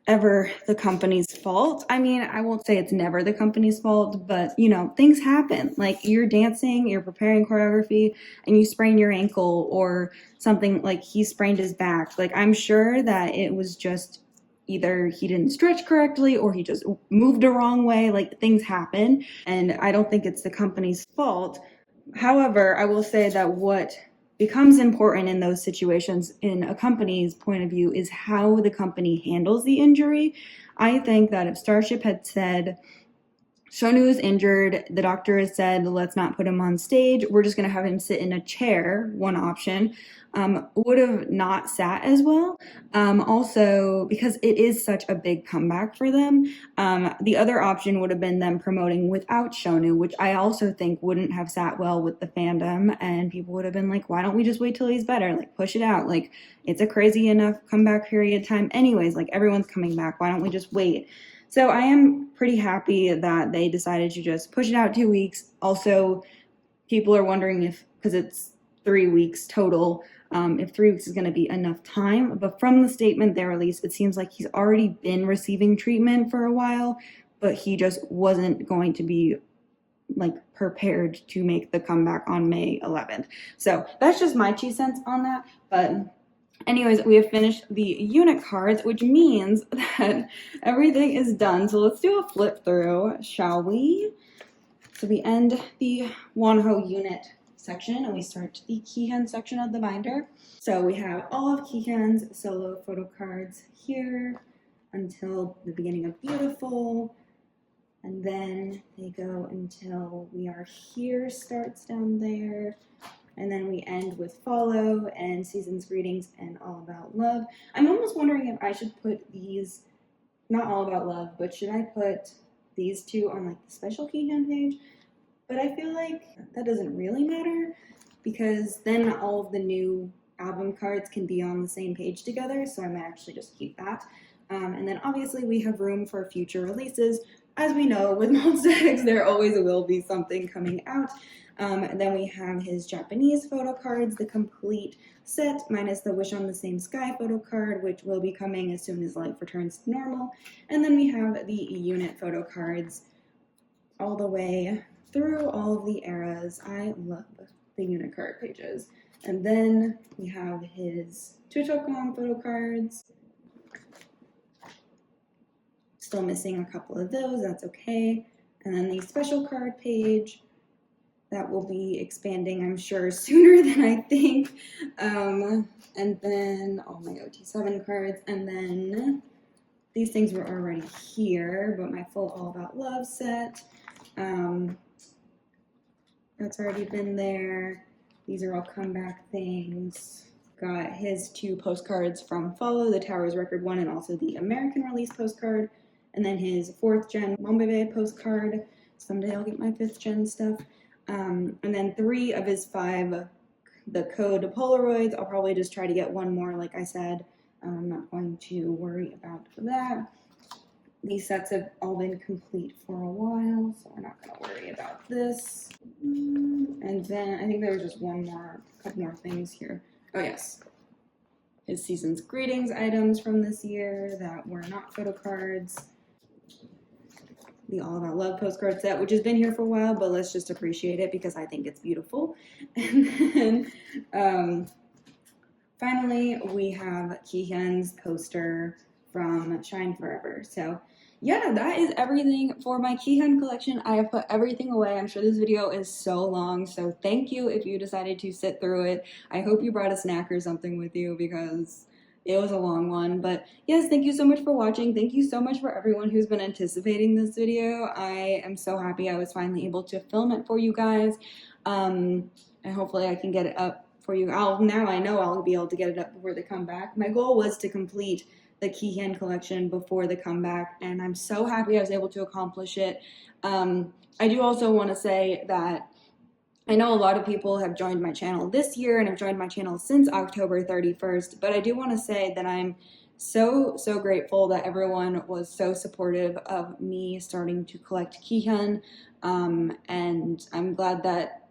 ever the company's fault. I mean, I won't say it's never the company's fault, but you know, things happen. Like you're dancing, you're preparing choreography, and you sprain your ankle or something, like he sprained his back. Like I'm sure that it was just either he didn't stretch correctly or he just moved the wrong way. Like things happen, and I don't think it's the company's fault. However, I will say that what becomes important in those situations in a company's point of view is how the company handles the injury. I think that if Starship had said, Shonu is injured, the doctor has said, let's not put him on stage, we're just going to have him sit in a chair, one option, would have not sat as well. Also, because it is such a big comeback for them, the other option would have been them promoting without Shonu, which I also think wouldn't have sat well with the fandom, and people would have been like, why don't we just wait till he's better? Like, push it out. Like, it's a crazy enough comeback period time anyways. Like, everyone's coming back. Why don't we just wait? So I am pretty happy that they decided to just push it out 2 weeks. Also, people are wondering if, because it's 3 weeks total, if 3 weeks is going to be enough time. But from the statement they released, it seems like he's already been receiving treatment for a while, but he just wasn't going to be like prepared to make the comeback on May 11th. So that's just my 2 cents on that. But anyways, we have finished the unit cards, which means that everything is done. So let's do a flip through, shall we? So we end the Wonho unit section and we start the Kihyun section of the binder. So we have all of Kihyun's solo photo cards here until the beginning of Beautiful. And then they go until We Are Here starts down there. And then we end with Follow and Season's Greetings and All About Love. I'm almost wondering if I should put these, not All About Love, but should I put these 2 on like the special Kihyun page? But I feel like that doesn't really matter because then all of the new album cards can be on the same page together. So I might actually just keep that. And then obviously we have room for future releases. As we know, with Monsta X, there always will be something coming out. And then we have his Japanese photo cards, the complete set, minus the Wish on the Same Sky photo card, which will be coming as soon as life returns to normal. And then we have the unit photo cards all the way through all of the eras. I love the unit card pages. And then we have his Twotuckgom photo cards. Still missing a couple of those, that's okay. And then the special card page that will be expanding, I'm sure, sooner than I think. And then all my OT7 cards. And then these things were already here, but my full All About Love set. That's already been there. These are all comeback things. Got his 2 postcards from Follow, the Towers Record one, and also the American release postcard. And then his 4th gen Monbebe postcard. Someday I'll get my 5th gen stuff. And then 3 of his 5, the code Polaroids. I'll probably just try to get 1 more, like I said. I'm not going to worry about that. These sets have all been complete for a while, so we're not going to worry about this. And then I think there was just a couple more things here. Oh yes, his Season's Greetings items from this year that were not photo cards. The All About Love postcard set, which has been here for a while, but let's just appreciate it because I think it's beautiful. And then finally, we have Kihyun's poster from Shine Forever. So yeah, that is everything for my Kihyun collection. I have put everything away. I'm sure this video is so long, so thank you if you decided to sit through it. I hope you brought a snack or something with you because it was a long one. But yes, thank you so much for watching. Thank you so much for everyone who's been anticipating this video. I am so happy I was finally able to film it for you guys. And hopefully I can get it up for you. Now I know I'll be able to get it up before the comeback. My goal was to complete the Kihyun collection before the comeback, and I'm so happy I was able to accomplish it. I do also want to say that I know a lot of people have joined my channel this year and have joined my channel since October 31st, but I do want to say that I'm so grateful that everyone was so supportive of me starting to collect Kihyun, and I'm glad that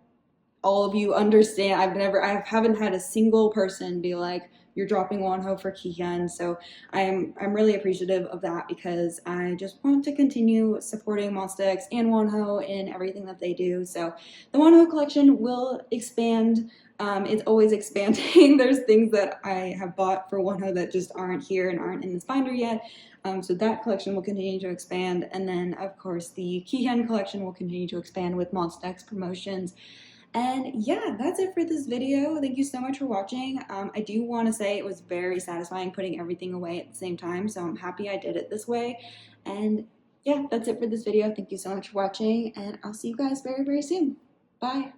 all of you understand. I haven't had a single person be like, you're dropping Wonho for Kihyun, so I'm really appreciative of that because I just want to continue supporting Monsta X and Wonho in everything that they do. So the Wonho collection will expand. It's always expanding. There's things that I have bought for Wonho that just aren't here and aren't in this binder yet. So that collection will continue to expand, and then of course the Kihyun collection will continue to expand with Monsta X promotions. And yeah, that's it for this video. Thank you so much for watching. I do want to say it was very satisfying putting everything away at the same time, so I'm happy I did it this way. And yeah, that's it for this video. Thank you so much for watching, and I'll see you guys very soon. Bye.